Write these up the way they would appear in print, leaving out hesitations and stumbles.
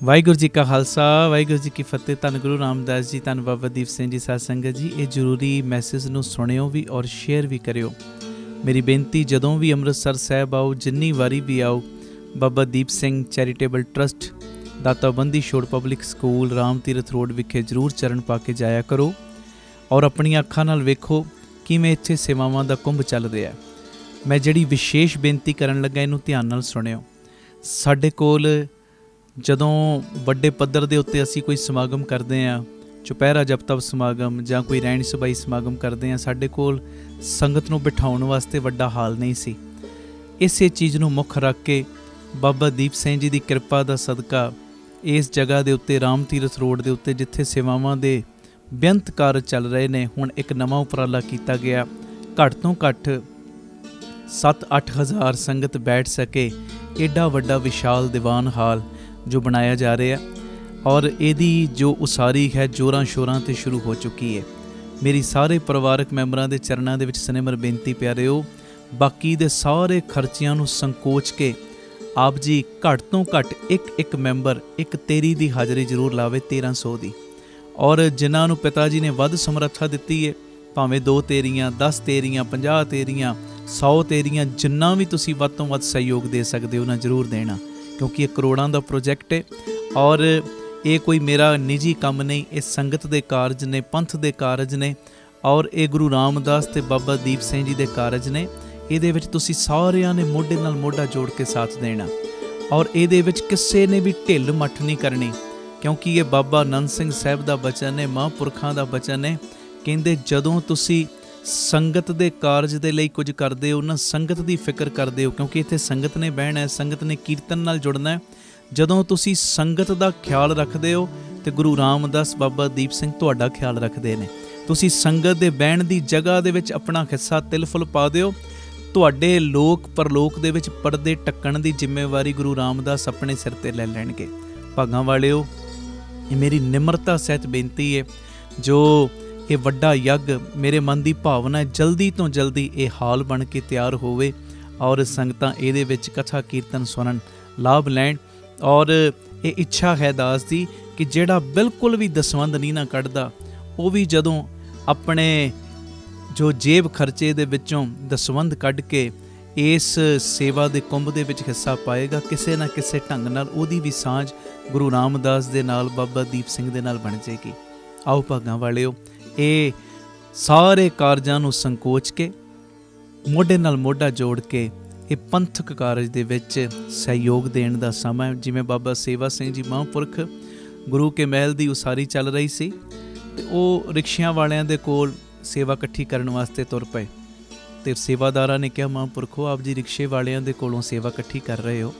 ਵਾਹਿਗੁਰੂ ਜੀ ਕਾ ਖਾਲਸਾ ਵਾਹਿਗੁਰੂ ਜੀ ਕੀ ਫਤਿਹ। ਧੰਨ ਗੁਰੂ ਰਾਮਦਾਸ ਜੀ, ਧੰਨ ਬਾਬਾ ਦੀਪ ਸਿੰਘ ਜੀ। ਸਾਧ ਸੰਗਤ ਜੀ, ਇਹ ਜ਼ਰੂਰੀ ਮੈਸੇਜ ਨੂੰ ਸੁਣਿਓ ਵੀ ਔਰ ਸ਼ੇਅਰ ਵੀ ਕਰਿਓ। ਮੇਰੀ ਬੇਨਤੀ, ਜਦੋਂ ਵੀ ਅੰਮ੍ਰਿਤਸਰ ਸਾਹਿਬ ਆਓ, ਜਿੰਨੀ ਵਾਰੀ ਵੀ ਆਓ, ਬਾਬਾ ਦੀਪ ਸਿੰਘ ਚੈਰੀਟੇਬਲ ਟਰਸਟ, ਦਾਤਾ Bandi Chhor public school, Ram Tirath road ਵਿਖੇ ਜ਼ਰੂਰ ਚਰਨ ਪਾ ਕੇ ਜਾਇਆ ਕਰੋ ਔਰ ਆਪਣੀਆਂ ਅੱਖਾਂ ਨਾਲ ਵੇਖੋ ਕਿਵੇਂ ਇੱਥੇ ਸੇਵਾਵਾਂ ਦਾ ਕੁੰਭ ਚੱਲ ਰਿਹਾ। ਮੈਂ ਜਿਹੜੀ ਵਿਸ਼ੇਸ਼ ਬੇਨਤੀ ਕਰਨ ਲੱਗਾ, ਇਹਨੂੰ ਧਿਆਨ ਨਾਲ ਸੁਣਿਓ। ਸਾਡੇ ਕੋਲ ਜਦੋਂ ਵੱਡੇ ਪੱਧਰ ਦੇ ਉੱਤੇ ਅਸੀਂ ਕੋਈ ਸਮਾਗਮ ਕਰਦੇ ਹਾਂ, ਚੁਪਹਿਰਾ ਜਪ ਤਪ ਸਮਾਗਮ ਜਾਂ ਕੋਈ ਰਹਿਣ ਸਬਾਈ ਸਮਾਗਮ ਕਰਦੇ ਹਾਂ, ਸਾਡੇ ਕੋਲ ਸੰਗਤ ਨੂੰ ਬਿਠਾਉਣ ਵਾਸਤੇ ਵੱਡਾ ਹਾਲ ਨਹੀਂ ਸੀ। ਇਸੇ ਚੀਜ਼ ਨੂੰ ਮੁੱਖ ਰੱਖ ਕੇ ਬਾਬਾ ਦੀਪ ਸਿੰਘ ਜੀ ਦੀ ਕਿਰਪਾ ਦਾ ਸਦਕਾ ਇਸ ਜਗ੍ਹਾ ਦੇ ਉੱਤੇ, ਰਾਮ ਤੀਰਥ ਰੋਡ ਦੇ ਉੱਤੇ, ਜਿੱਥੇ ਸੇਵਾਵਾਂ ਦੇ ਬੇਅੰਤ ਕਾਰਜ ਚੱਲ ਰਹੇ ਨੇ, ਹੁਣ ਇੱਕ ਨਵਾਂ ਉਪਰਾਲਾ ਕੀਤਾ ਗਿਆ। ਘੱਟ ਤੋਂ ਘੱਟ 7-8 ਹਜ਼ਾਰ ਸੰਗਤ ਬੈਠ ਸਕੇ ਐਡਾ ਵੱਡਾ ਵਿਸ਼ਾਲ ਦੀਵਾਨ ਹਾਲ ਜੋ ਬਣਾਇਆ ਜਾ ਰਿਹਾ, ਔਰ ਇਹਦੀ ਜੋ ਉਸਾਰੀ ਹੈ ਜ਼ੋਰਾਂ ਸ਼ੋਰਾਂ 'ਤੇ ਸ਼ੁਰੂ ਹੋ ਚੁੱਕੀ ਹੈ। ਮੇਰੀ ਸਾਰੇ ਪਰਿਵਾਰਕ ਮੈਂਬਰਾਂ ਦੇ ਚਰਨਾਂ ਦੇ ਵਿੱਚ ਸਨੇਮਰ ਬੇਨਤੀ ਪਿਆਰਿਓ, ਬਾਕੀ ਦੇ ਸਾਰੇ ਖਰਚਿਆਂ ਨੂੰ ਸੰਕੋਚ ਕੇ ਆਪ ਜੀ ਘੱਟ ਤੋਂ ਘੱਟ ਇੱਕ ਮੈਂਬਰ ਇੱਕ ਤੇਰੀ ਦੀ ਹਾਜ਼ਰੀ ਜ਼ਰੂਰ ਲਾਵੇ, 1300 ਦੀ। ਔਰ ਜਿਨ੍ਹਾਂ ਨੂੰ ਪਿਤਾ ਜੀ ਨੇ ਵੱਧ ਸਮਰੱਥਾ ਦਿੱਤੀ ਹੈ, ਭਾਵੇਂ 2 ਤੇਰੀਆਂ, 10 ਤੇਰੀਆਂ, 50 ਤੇਰੀਆਂ, 100 ਤੇਰੀਆਂ, ਜਿੰਨਾ ਵੀ ਤੁਸੀਂ ਵੱਧ ਤੋਂ ਵੱਧ ਸਹਿਯੋਗ ਦੇ ਸਕਦੇ ਹੋ ਨਾ, ਜ਼ਰੂਰ ਦੇਣਾ, ਕਿਉਂਕਿ ਇਹ ਕਰੋੜਾਂ ਦਾ ਪ੍ਰੋਜੈਕਟ ਹੈ ਔਰ ਇਹ ਕੋਈ ਮੇਰਾ ਨਿੱਜੀ ਕੰਮ ਨਹੀਂ। ਇਹ ਸੰਗਤ ਦੇ ਕਾਰਜ ਨੇ, ਪੰਥ ਦੇ ਕਾਰਜ ਨੇ, ਔਰ ਇਹ ਗੁਰੂ ਰਾਮਦਾਸ ਤੇ ਬਾਬਾ ਦੀਪ ਸਿੰਘ ਜੀ ਦੇ ਕਾਰਜ ਨੇ। ਇਹਦੇ ਵਿੱਚ ਤੁਸੀਂ ਸਾਰਿਆਂ ਨੇ ਮੋਢੇ ਨਾਲ ਮੋਢਾ ਜੋੜ ਕੇ ਸਾਥ ਦੇਣਾ, ਔਰ ਇਹਦੇ ਵਿੱਚ ਕਿਸੇ ਨੇ ਵੀ ਢਿੱਲ ਮੱਠ ਨਹੀਂ ਕਰਨੀ, ਕਿਉਂਕਿ ਇਹ ਬਾਬਾ ਆਨੰਦ ਸਿੰਘ ਸਾਹਿਬ ਦਾ ਬਚਨ ਹੈ, ਮਹਾਂਪੁਰਖਾਂ ਦਾ ਬਚਨ ਹੈ। ਕਹਿੰਦੇ ਜਦੋਂ ਤੁਸੀਂ ਸੰਗਤ ਦੇ ਕਾਰਜ ਦੇ ਲਈ ਕੁਝ ਕਰਦੇ ਹੋ ਨਾ, ਸੰਗਤ ਦੀ ਫਿਕਰ ਕਰਦੇ ਹੋ, ਕਿਉਂਕਿ ਇੱਥੇ ਸੰਗਤ ਨੇ ਬਹਿਣਾ ਹੈ, ਸੰਗਤ ਨੇ ਕੀਰਤਨ ਨਾਲ ਜੁੜਨਾ ਹੈ। ਜਦੋਂ ਤੁਸੀਂ ਸੰਗਤ ਦਾ ਖਿਆਲ ਰੱਖਦੇ ਹੋ ਤੇ ਗੁਰੂ ਰਾਮਦਾਸ ਬਾਬਾ ਦੀਪ ਸਿੰਘ ਤੁਹਾਡਾ ਖਿਆਲ ਰੱਖਦੇ ਨੇ। ਤੁਸੀਂ ਸੰਗਤ ਦੇ ਬਹਿਣ ਦੀ ਜਗ੍ਹਾ ਦੇ ਵਿੱਚ ਆਪਣਾ ਹਿੱਸਾ ਤਿਲ ਫੁੱਲ ਪਾ ਦਿਓ, ਤੁਹਾਡੇ ਲੋਕ ਪਰਲੋਕ ਦੇ ਵਿੱਚ ਪਰਦੇ ਢੱਕਣ ਦੀ ਜ਼ਿੰਮੇਵਾਰੀ ਗੁਰੂ ਰਾਮਦਾਸ ਆਪਣੇ ਸਿਰ 'ਤੇ ਲੈ ਲੈਣਗੇ। ਭਾਗਾਂ ਵਾਲਿਓ, ਇਹ ਮੇਰੀ ਨਿਮਰਤਾ ਸਹਿਤ ਬੇਨਤੀ ਹੈ, ਜੋ ਇਹ ਵੱਡਾ ਯੱਗ, ਮੇਰੇ ਮਨ ਦੀ ਭਾਵਨਾ ਹੈ ਜਲਦੀ ਤੋਂ ਜਲਦੀ ਇਹ ਹਾਲ ਬਣ ਕੇ ਤਿਆਰ ਹੋਵੇ ਔਰ ਸੰਗਤਾਂ ਇਹਦੇ ਵਿੱਚ ਕਥਾ ਕੀਰਤਨ ਸੁਣਨ, ਲਾਭ ਲੈਣ। ਔਰ ਇਹ ਇੱਛਾ ਹੈ ਦਾਸ ਦੀ ਕਿ ਜਿਹੜਾ ਬਿਲਕੁਲ ਵੀ ਦਸਵੰਧ ਨਹੀਂ ਨਾ ਕੱਢਦਾ, ਉਹ ਵੀ ਜਦੋਂ ਆਪਣੇ ਜੋ ਜੇਬ ਖਰਚੇ ਦੇ ਵਿੱਚੋਂ ਦਸਵੰਧ ਕੱਢ ਕੇ ਇਸ ਸੇਵਾ ਦੇ ਕੁੰਭ ਦੇ ਵਿੱਚ ਹਿੱਸਾ ਪਾਏਗਾ, ਕਿਸੇ ਨਾ ਕਿਸੇ ਢੰਗ ਨਾਲ ਉਹਦੀ ਵੀ ਸਾਂਝ ਗੁਰੂ ਰਾਮਦਾਸ ਦੇ ਨਾਲ, ਬਾਬਾ ਦੀਪ ਸਿੰਘ ਦੇ ਨਾਲ ਬਣ ਜਾਏਗੀ। ਆਓ ਭਾਗਾਂ ਵਾਲਿਓ, ਇਹ ਸਾਰੇ ਕਾਰਜਾਂ ਨੂੰ ਸੰਕੋਚ ਕੇ ਮੋਢੇ ਨਾਲ ਮੋਢਾ ਜੋੜ ਕੇ ਇਹ ਪੰਥਕ ਕਾਰਜ ਦੇ ਵਿੱਚ ਸਹਿਯੋਗ ਦੇਣ ਦਾ ਸਮਾਂ ਹੈ। ਜਿਵੇਂ ਬਾਬਾ ਸੇਵਾ ਸਿੰਘ ਜੀ ਮਹਾਂਪੁਰਖ ਗੁਰੂ ਕੇ ਮਹਿਲ ਦੀ ਉਸਾਰੀ ਚੱਲ ਰਹੀ ਸੀ ਤੇ ਉਹ ਰਿਕਸ਼ਿਆਂ ਵਾਲਿਆਂ ਦੇ ਕੋਲ ਸੇਵਾ ਇਕੱਠੀ ਕਰਨ ਵਾਸਤੇ ਤੁਰ ਪਏ, ਤੇ ਸੇਵਾਦਾਰਾਂ ਨੇ ਕਿਹਾ, ਮਹਾਂਪੁਰਖੋ ਆਪ ਜੀ ਰਿਕਸ਼ੇ ਵਾਲਿਆਂ ਦੇ ਕੋਲੋਂ ਸੇਵਾ ਇਕੱਠੀ ਕਰ ਰਹੇ ਹੋ,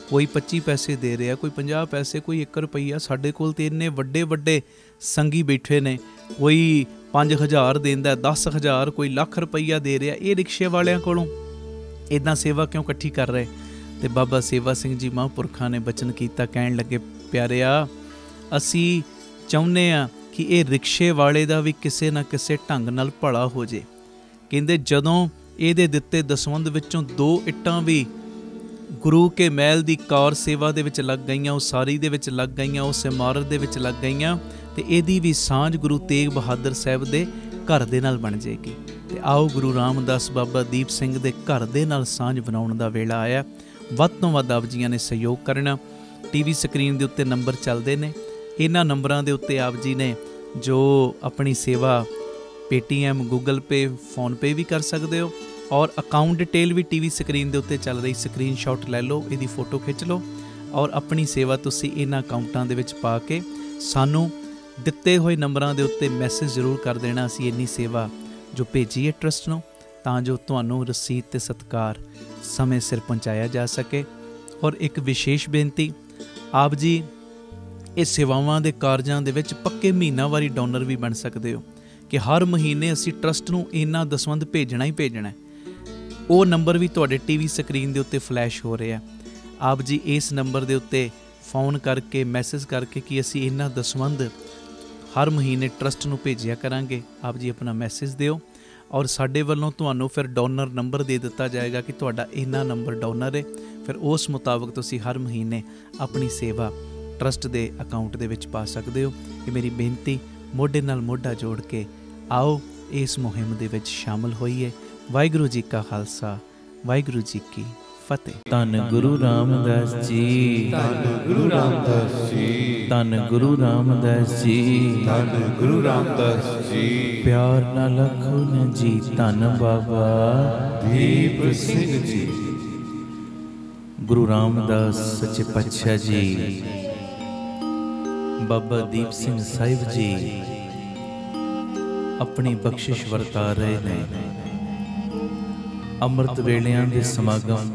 ਕੋਈ 25 ਪੈਸੇ ਦੇ ਰਿਹਾ, ਕੋਈ 50 ਪੈਸੇ, ਕੋਈ 1 ਰੁਪਈਆ। ਸਾਡੇ ਕੋਲ ਤੇ ਇੰਨੇ ਵੱਡੇ ਵੱਡੇ ਸੰਗੀ ਬੈਠੇ ਨੇ, ਕੋਈ 5000 ਦਿੰਦਾ, 10,000, ਕੋਈ ਲੱਖ ਰੁਪਈਆ ਦੇ ਰਿਹਾ, ਇਹ ਰਿਕਸ਼ੇ ਵਾਲਿਆਂ ਕੋਲੋਂ ਇੱਦਾਂ ਸੇਵਾ ਕਿਉਂ ਇਕੱਠੀ ਕਰ ਰਹੇ? ਤੇ ਬਾਬਾ ਸੇਵਾ ਸਿੰਘ ਜੀ ਮਹਾਂਪੁਰਖਾਂ ਨੇ ਬਚਨ ਕੀਤਾ, ਕਹਿਣ ਲੱਗੇ, ਪਿਆਰਿਆ, ਅਸੀਂ ਚਾਹੁੰਦੇ ਹਾਂ ਕਿ ਇਹ ਰਿਕਸ਼ੇ ਵਾਲੇ ਦਾ ਵੀ ਕਿਸੇ ਨਾ ਕਿਸੇ ਢੰਗ ਨਾਲ ਭਲਾ ਹੋ ਜੇ। ਕਹਿੰਦੇ ਜਦੋਂ ਇਹਦੇ ਦਿੱਤੇ ਦਸਵੰਧ ਵਿੱਚੋਂ 2 ਇੱਟਾਂ ਵੀ ਗੁਰੂ ਕੇ ਮਹਿਲ ਦੀ ਕਾਰ ਸੇਵਾ ਦੇ ਵਿੱਚ ਲੱਗ ਗਈਆਂ, ਉਸਾਰੀ ਦੇ ਵਿੱਚ ਲੱਗ ਗਈਆਂ, ਉਸ ਇਮਾਰਤ ਦੇ ਵਿੱਚ ਲੱਗ ਗਈਆਂ, ਤੇ ਇਹਦੀ ਵੀ ਸਾਂਝ ਗੁਰੂ ਤੇਗ ਬਹਾਦਰ ਸਾਹਿਬ ਦੇ ਘਰ ਦੇ ਨਾਲ ਬਣ ਜਾਏਗੀ। ਤੇ ਆਓ ਗੁਰੂ ਰਾਮਦਾਸ ਬਾਬਾ ਦੀਪ ਸਿੰਘ ਦੇ ਘਰ ਦੇ ਨਾਲ ਸਾਂਝ ਬਣਾਉਣ ਦਾ ਵੇਲਾ ਆਇਆ। ਵੱਧ ਤੋਂ ਵੱਧ ਆਪ ਜੀਆਂ ਨੇ ਸਹਿਯੋਗ ਕਰਨਾ। TV ਸਕਰੀਨ ਦੇ ਉੱਤੇ ਨੰਬਰ ਚੱਲਦੇ ਨੇ, ਇਹਨਾਂ ਨੰਬਰਾਂ ਦੇ ਉੱਤੇ ਆਪ ਜੀ ਨੇ ਜੋ ਆਪਣੀ ਸੇਵਾ Paytm, Google Pay, PhonePe ਵੀ ਕਰ ਸਕਦੇ ਹੋ, ਔਰ ਅਕਾਊਂਟ ਡਿਟੇਲ ਵੀ TV ਸਕਰੀਨ ਦੇ ਉੱਤੇ ਚੱਲ ਰਹੀ, ਸਕਰੀਨਸ਼ਾਟ ਲੈ ਲਓ, ਇਹਦੀ ਫੋਟੋ ਖਿੱਚ ਲਓ ਔਰ ਆਪਣੀ ਸੇਵਾ ਤੁਸੀਂ ਇਹਨਾਂ ਅਕਾਊਂਟਾਂ ਦੇ ਵਿੱਚ ਪਾ ਕੇ ਸਾਨੂੰ ਦਿੱਤੇ ਹੋਏ ਨੰਬਰਾਂ ਦੇ ਉੱਤੇ ਮੈਸੇਜ ਜ਼ਰੂਰ ਕਰ ਦੇਣਾ। ਅਸੀਂ ਇੰਨੀ ਸੇਵਾ ਜੋ ਭੇਜੀ ਹੈ ਟਰਸਟ ਨੂੰ, ਤਾਂ ਜੋ ਤੁਹਾਨੂੰ ਰਸੀਦ ਤੇ ਸਤਿਕਾਰ ਸਮੇਂ ਸਿਰ ਪਹੁੰਚਾਇਆ ਜਾ ਸਕੇ। ਔਰ ਇੱਕ ਵਿਸ਼ੇਸ਼ ਬੇਨਤੀ, ਆਪ ਜੀ ਇਹ ਸੇਵਾਵਾਂ ਦੇ ਕਾਰਜਾਂ ਦੇ ਵਿੱਚ ਪੱਕੇ ਮਹੀਨਾਵਾਰੀ ਡੋਨਰ ਵੀ ਬਣ ਸਕਦੇ ਹੋ, ਕਿ ਹਰ ਮਹੀਨੇ ਅਸੀਂ ਟਰਸਟ ਨੂੰ ਇੰਨਾ ਦਸਵੰਧ ਭੇਜਣਾ ਹੀ ਭੇਜਣਾ। ਉਹ ਨੰਬਰ ਵੀ ਤੁਹਾਡੇ TV ਸਕਰੀਨ ਦੇ ਉੱਤੇ ਫਲੈਸ਼ ਹੋ ਰਿਹਾ। ਆਪ ਜੀ ਇਸ ਨੰਬਰ ਦੇ ਉੱਤੇ ਫੋਨ ਕਰਕੇ, ਮੈਸੇਜ ਕਰਕੇ ਕਿ ਅਸੀਂ ਇੰਨਾ ਦਸਵੰਧ ਹਰ ਮਹੀਨੇ ਟਰਸਟ ਨੂੰ ਭੇਜਿਆ ਕਰਾਂਗੇ। ਆਪ ਜੀ ਆਪਣਾ ਮੈਸੇਜ ਦਿਓ ਔਰ ਸਾਡੇ ਵੱਲੋਂ ਤੁਹਾਨੂੰ ਫਿਰ ਡੋਨਰ ਨੰਬਰ ਦੇ ਦਿੱਤਾ ਜਾਏਗਾ ਕਿ ਤੁਹਾਡਾ ਇੰਨਾ ਨੰਬਰ ਡੋਨਰ ਹੈ। ਫਿਰ ਉਸ ਮੁਤਾਬਕ ਤੁਸੀਂ ਹਰ ਮਹੀਨੇ ਆਪਣੀ ਸੇਵਾ ट्रस्ट के अकाउंट दे विच पा सकते हो। ये मेरी बेनती मोढे नाल मोढा जोड़ के आओ इस मुहिम दे विच शामिल होइए। वाहिगुरू जी का खालसा, वाहिगुरू जी की फतेह। धन गुरु रामदास जी, धन गुरु रामदास जी, धन गुरु रामदास जी, धन गुरु रामदास जी। प्यार ना लखो न जी, धन बाबा दीप सिंह जी। गुरु रामदास सच्चे पातशाह जी, बाबा दीप सिंह साहिब जी अपनी बख्शिश वरता रहे ने। अमृत वेलियां दे समागम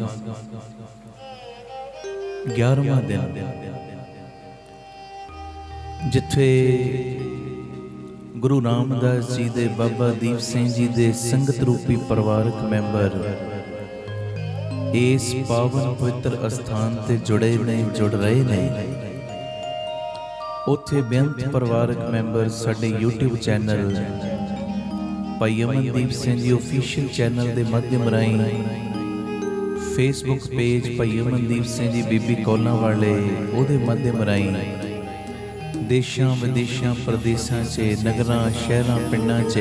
11वां दिन, जिथे गुरु रामदास जी दे बाबा दीप सिंह जी दे संगत रूपी परिवारक मैंबर इस पावन पवित्र अस्थान ते जुड़े ने, जुड़ रहे ने। उत्थे बेअंत परिवारक मैंबर साडे यूट्यूब चैनल भाई अमनदीप सिंह जी ऑफिशियल चैनल के माध्यम राही, फेसबुक पेज भाई अमनदीप सिंह जी बीबी कौलां वाले उहदे माध्यम राही देशां विदेशां प्रदेशां च, नगरां शहरां पिंडां च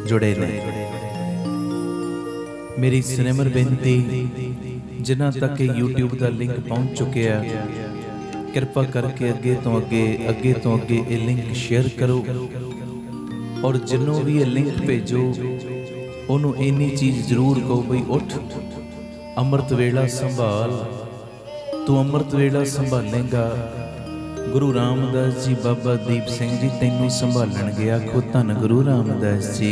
जुड़े ने। मेरी सिनेमर बेनती जिन्हां तक यूट्यूब का लिंक पहुँच चुकिया, कृपा करके अगे तो अगे ये लिंक शेयर करो और जिन्हों भी ये लिंक भेजो उन्होंने इन्नी चीज़ जरूर कहो बई उठ अमृत वेला संभाल। तू अमृत वेला संभालेगा, गुरु रामदास जी बाबा दीप सिंह जी तैनू संभालणगे। आखो धन गुरु रामदास जी,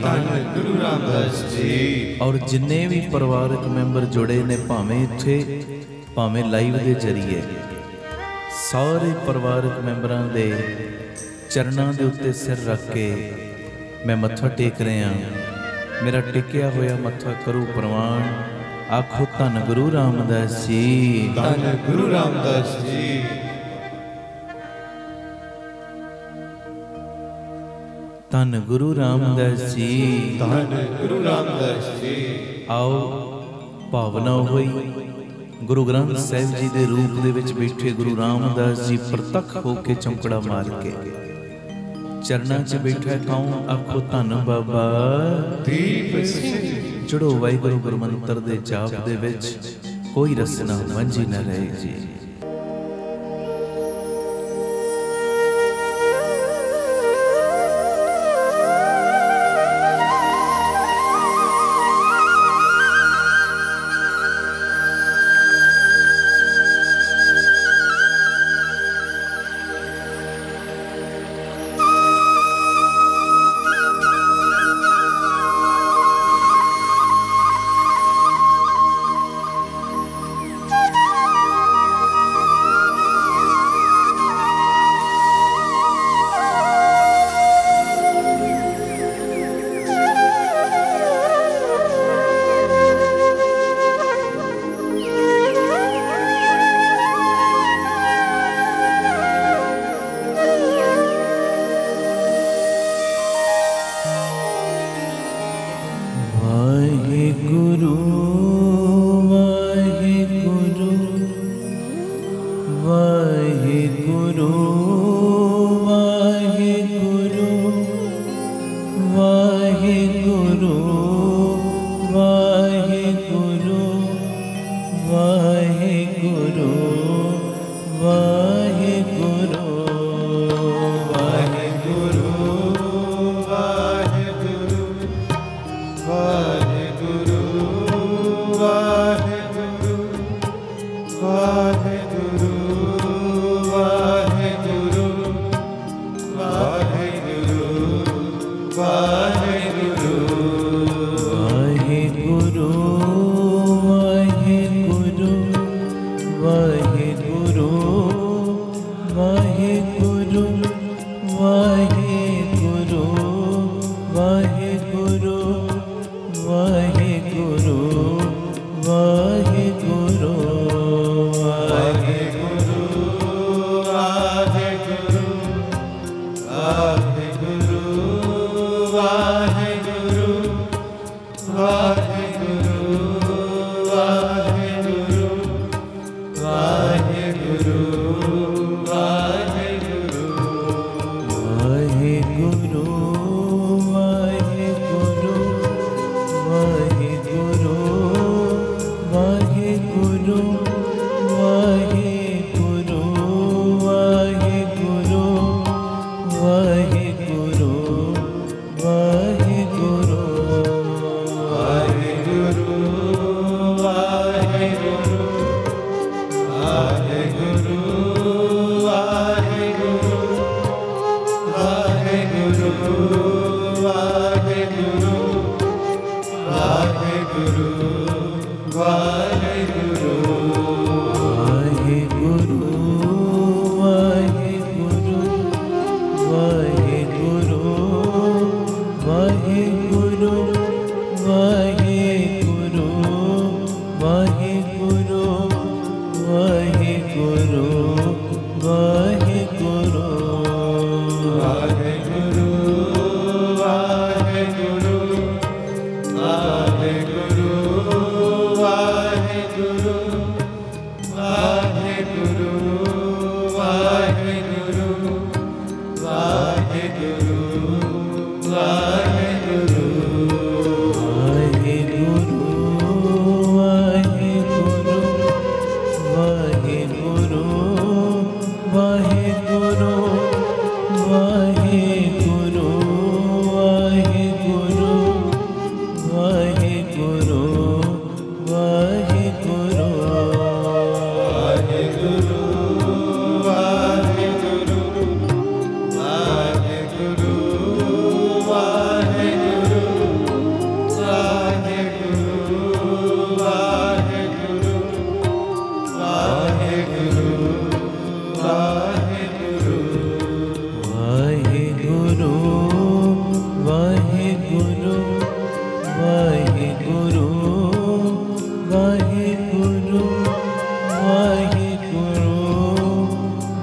धन गुरु रामदास जी। और जिन्ने भी परिवारक मैंबर जुड़े ने, भावें इत्थे भावें लाइव के जरिए, सारे परिवारक मैंबरां दे चरणों के उत्ते सिर रख के मैं मत्था टेक रहा। मेरा टेकिया होया मत्था करो प्रवान। आखो धन गुरु रामदास जी, धन गुरु रामदास जी। धन गुरु रामदास जी, धन गुरु रामदास जी। आओ भावना होई गुरु ग्रंथ साहिब जी के रूप दे विच बैठे गुरु रामदास जी प्रतख होके चौंकड़ा मार के चरणा च बैठा कौन। आखो धन बाबा दीप सिंह। जुड़ो वाहिगुरू गुरमंत्र दे जाप दे विच, कोई रसना मंझी न रहे जी। वाहेगुरु वाहेगुरु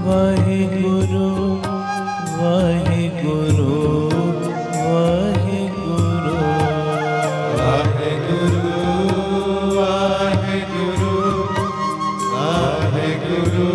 वाहिगुरु वाहिगुरु वाहिगुरु वाहिगुरु वाहिगुरु वाहिगुरु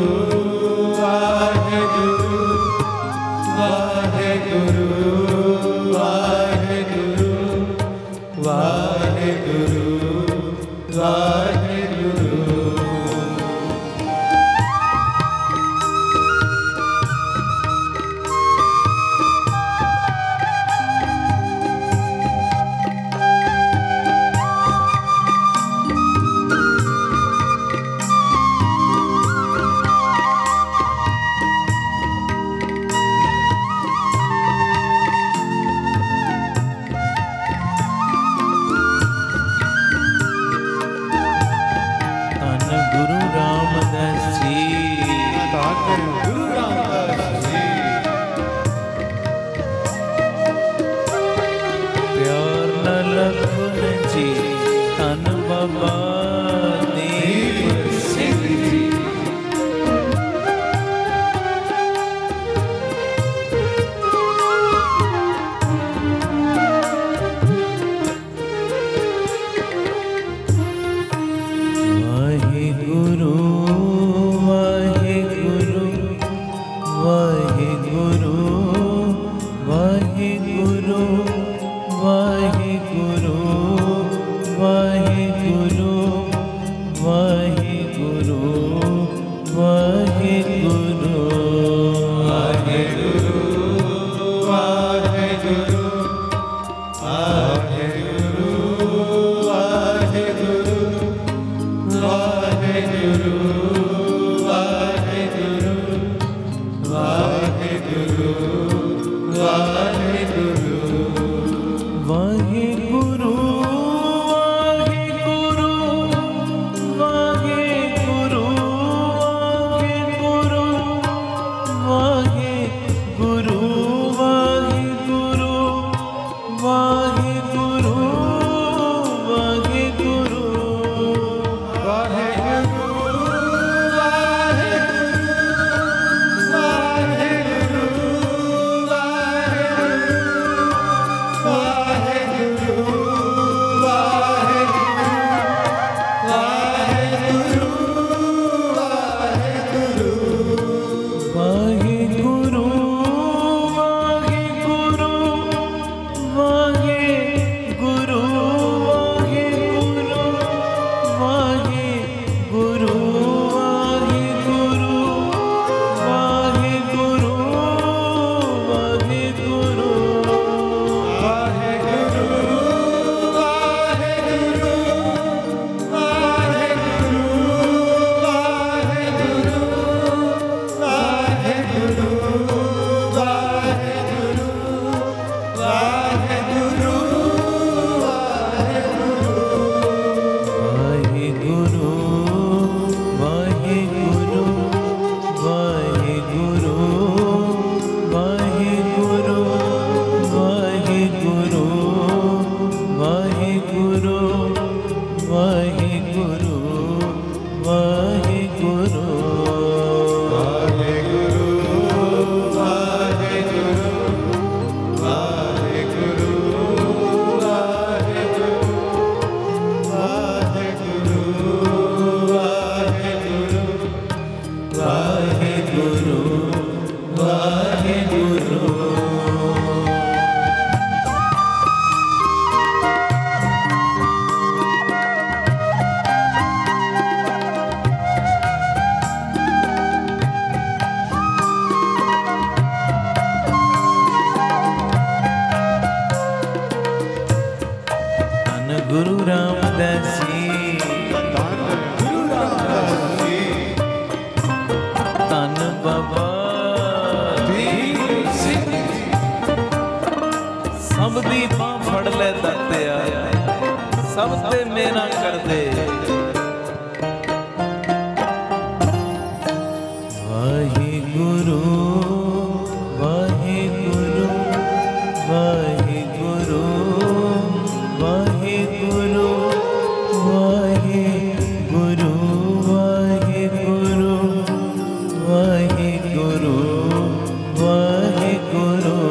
वाहिगुरु वाहिगुरु वाहिगुरु वाहिगुरु वाहिगुरु वाहिगुरु वाहिगुरु वाहिगुरु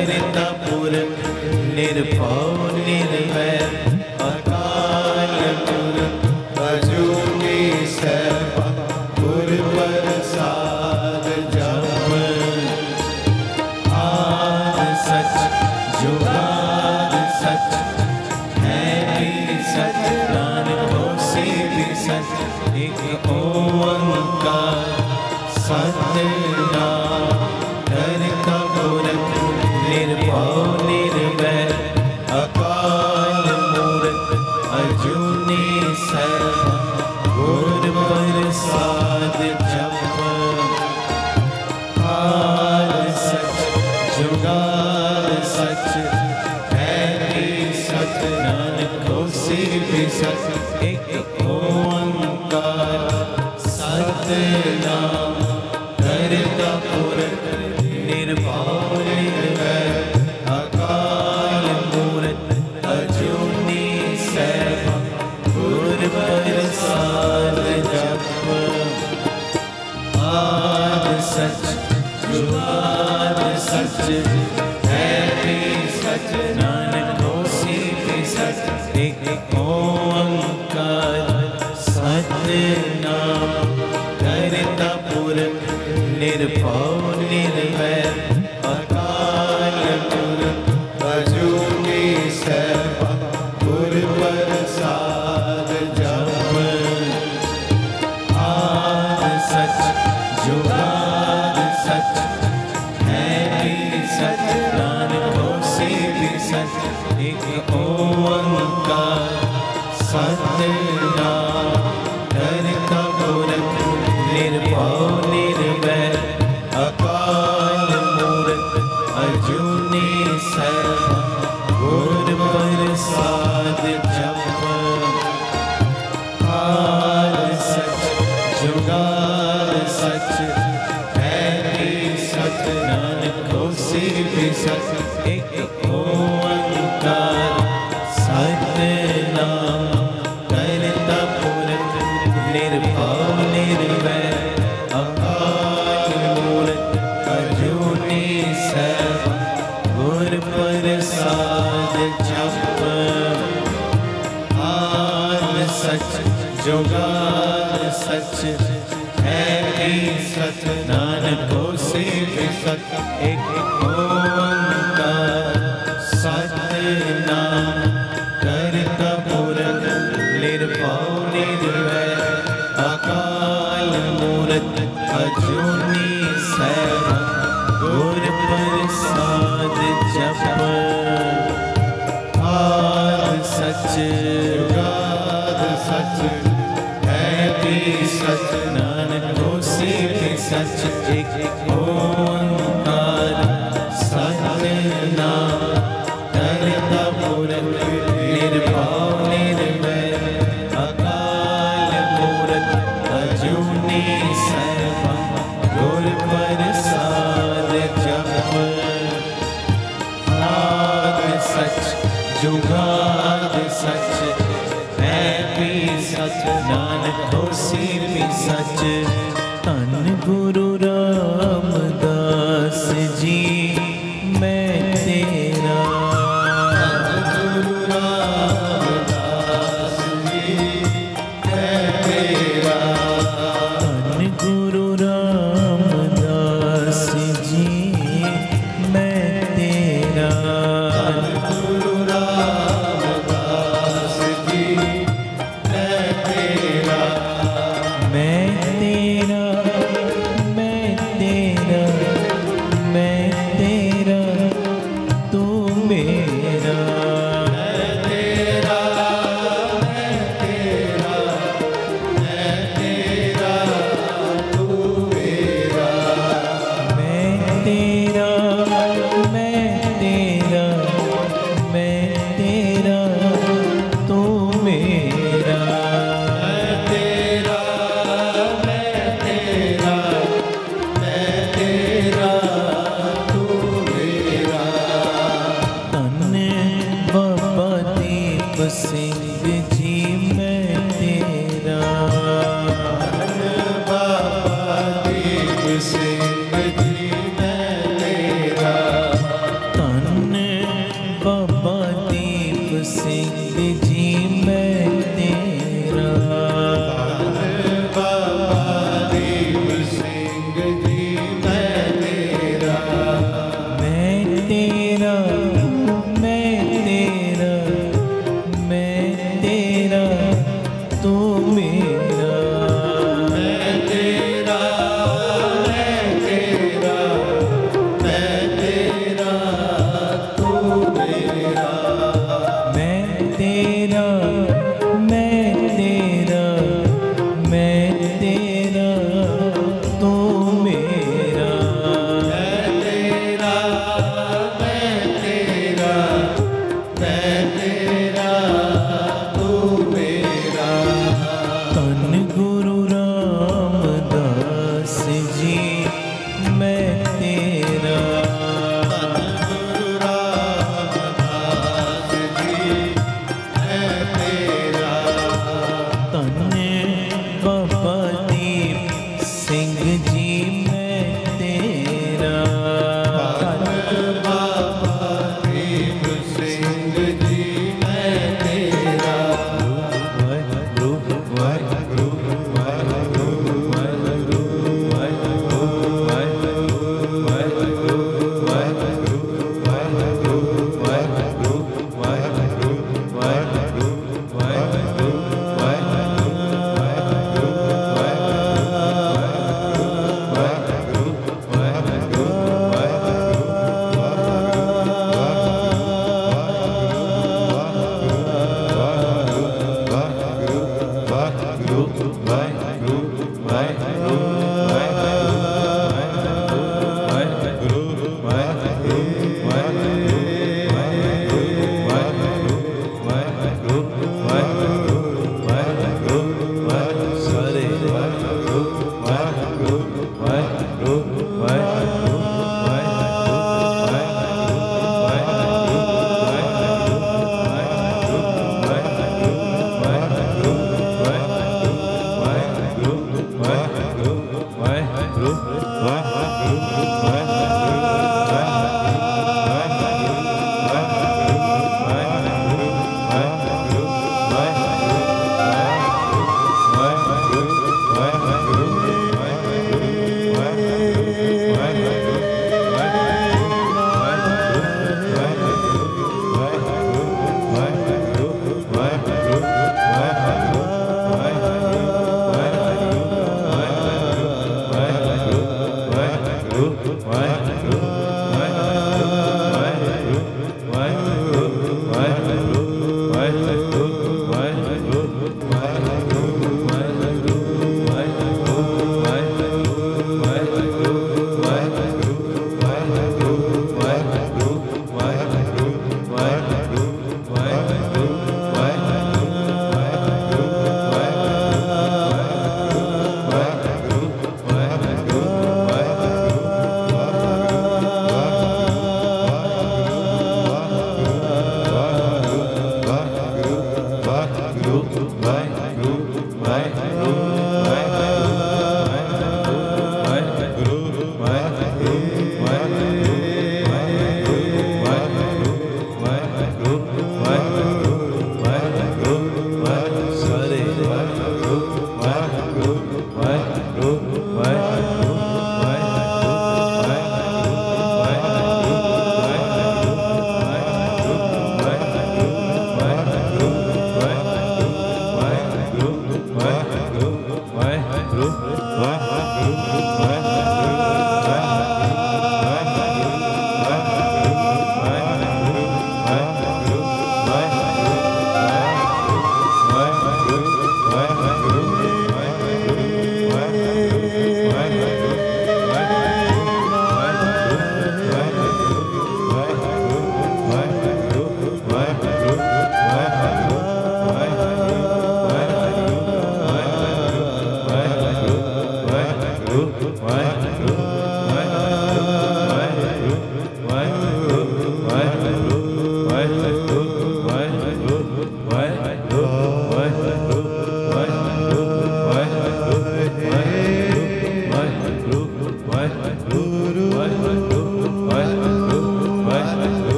करता पुरख निर्भय सच नानक होसी भी सच एक ओंकार सतनाम करता पुरख निर्भव निर्वैर अकाल मूरत अजूनी सैभा गुर प्रसाद जप आद सच जुगाद सच है भी सच नानक होसी भी सच एक ओंकार सतनाम करता पुरख निर्भव निर्वैर अकाल मूरत अजूनी सैभा गुर प्रसाद जप आद सच जुगाद सच है भी सच नानक होसी भी सच एक ओंकार सतनाम करता पुरख निर्भव निर्वैर अकाल मूरत अजूनी सैभा गुर प्रसाद जप आद सच जुगाद सच है भी सच नानक होसी भी सच एक ओंकार सतनाम करता पुरख निर्भव निर्वैर अकाल मूरत अजूनी सैभा गुर प्रसाद जप आद सच जुगाद सच है भी सच नानक होसी भी सच एक ओंकार सतनाम करता पुरख निर्भव निर्वैर अकाल मूरत अजूनी सैभा गुर प्रसाद जप आद सच जुगाद सच है भी सच नानक होसी भी सच धन गुरु रामदास जी मैं तेरा गुरु रामदास जी है तेरा धन गुरु रामदास जी मैं तेरा गुरु रामदास जी है तेरा मैं तेरा मैं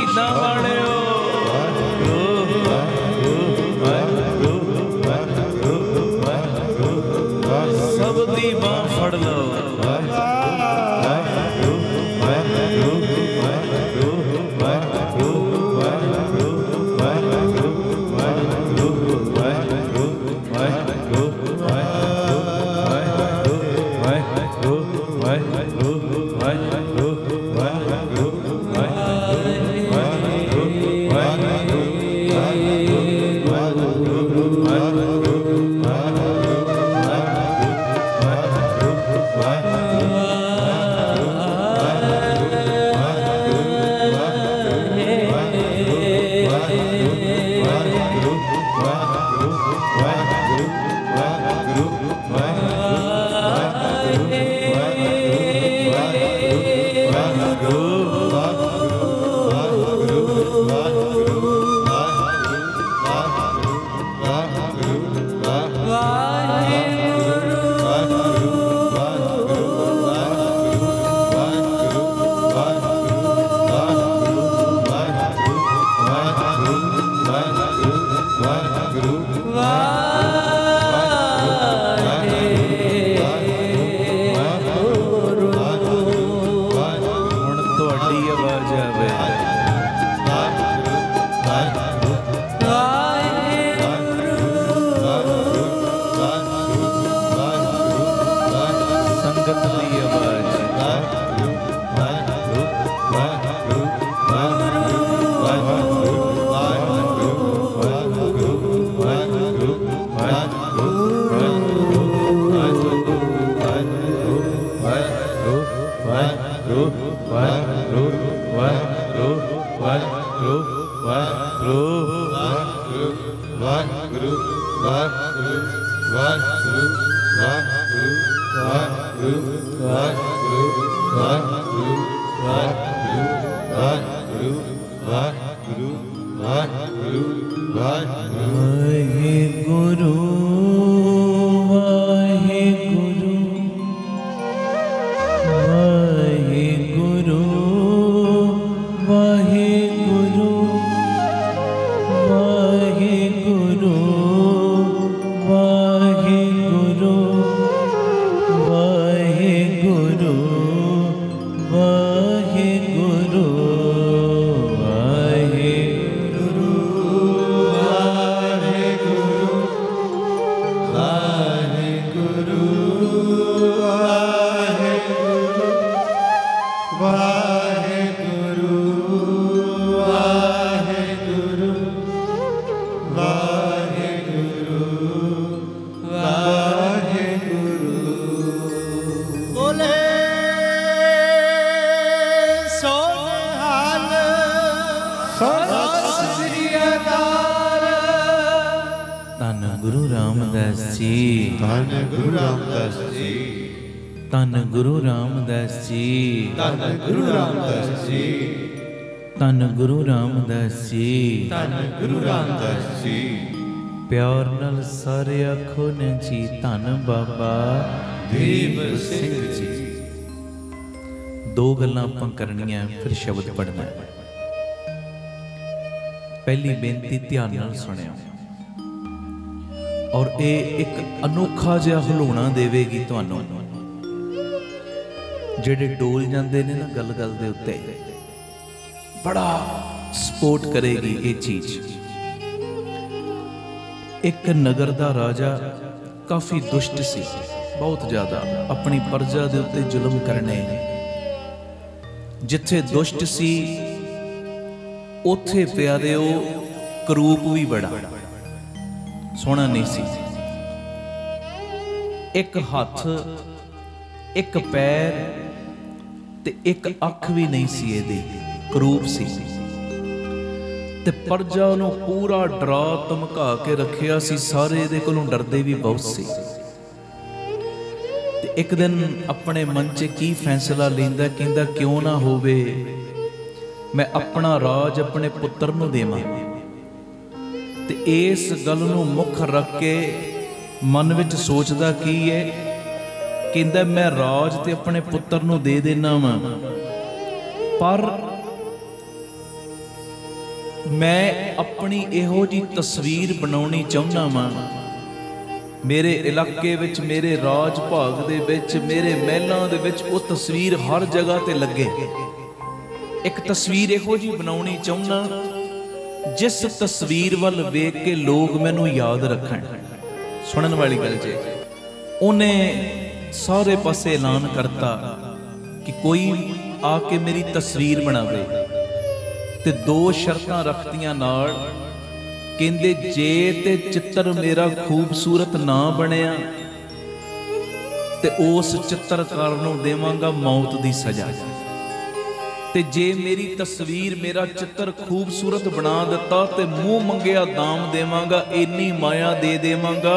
शहीदां वालिओ सब दी बांह फड़ लो प्यार नाल सारे आखो ने जी धन बाबा दीप सिंह जी। दो गल्लां आपां करनियां फिर शब्द पढ़ना। पहली बेनती ध्यान नाल सुनियो और ये एक अनोखा जिहा हलूणा देवेगी तुहानूं। जेड़े डोल जांदे ने ना गल गल दे उत्ते बड़ा सपोर्ट करेगी ये चीज। एक नगर दा राजा काफ़ी दुष्ट सी, बहुत ज़्यादा अपनी प्रजा दे उत्ते जुल्म करने। जिथे दुष्ट सी उथे प्यारे करूप भी बड़ा सोहना नहीं सी। एक हाथ एक पैर ते एक अख भी नहीं सी, इहदी करूप सी। ते प्रजा नूं पूरा डरा धमका के रखिया सी, सारे इहदे कोलों डरदे भी बहुत सी। ते एक दिन अपने मन च की फैसला लैंदा, कहंदा क्यों ना होवे मैं अपना राज अपने पुत्र नूं देवां। ते इस गल नूं मुख रख के मन विच सोचदा की है, कहंदा मैं राज ते अपने पुत्र नूं दे देना वां, पर मैं अपनी इहो जी तस्वीर बनाउणी चाहुंदा वां, मेरे इलाके विच, मेरे राज भाग दे विच, मेरे महलां दे विच वो तस्वीर हर जगह ते लगे। एक तस्वीर इहो जी बनाउणी चाहुंदा जिस तस्वीर वल वेख के लोग मैनू याद रखण। सुनन वाली गल जे, उन्हें सारे पासे ऐलान करता कि कोई आके मेरी तस्वीर बनावे ते दो शर्तां रखतियां नाल, कहंदे जे ते चित्र मेरा खूबसूरत ना बनिया ते उस चित्रकार नूं देवांगा मौत दी सजा, ते जे मेरी तस्वीर मेरा चित्र खूबसूरत बना दिता ते मूँह मंगिया दाम देवांगा, इन्नी माया दे देवांगा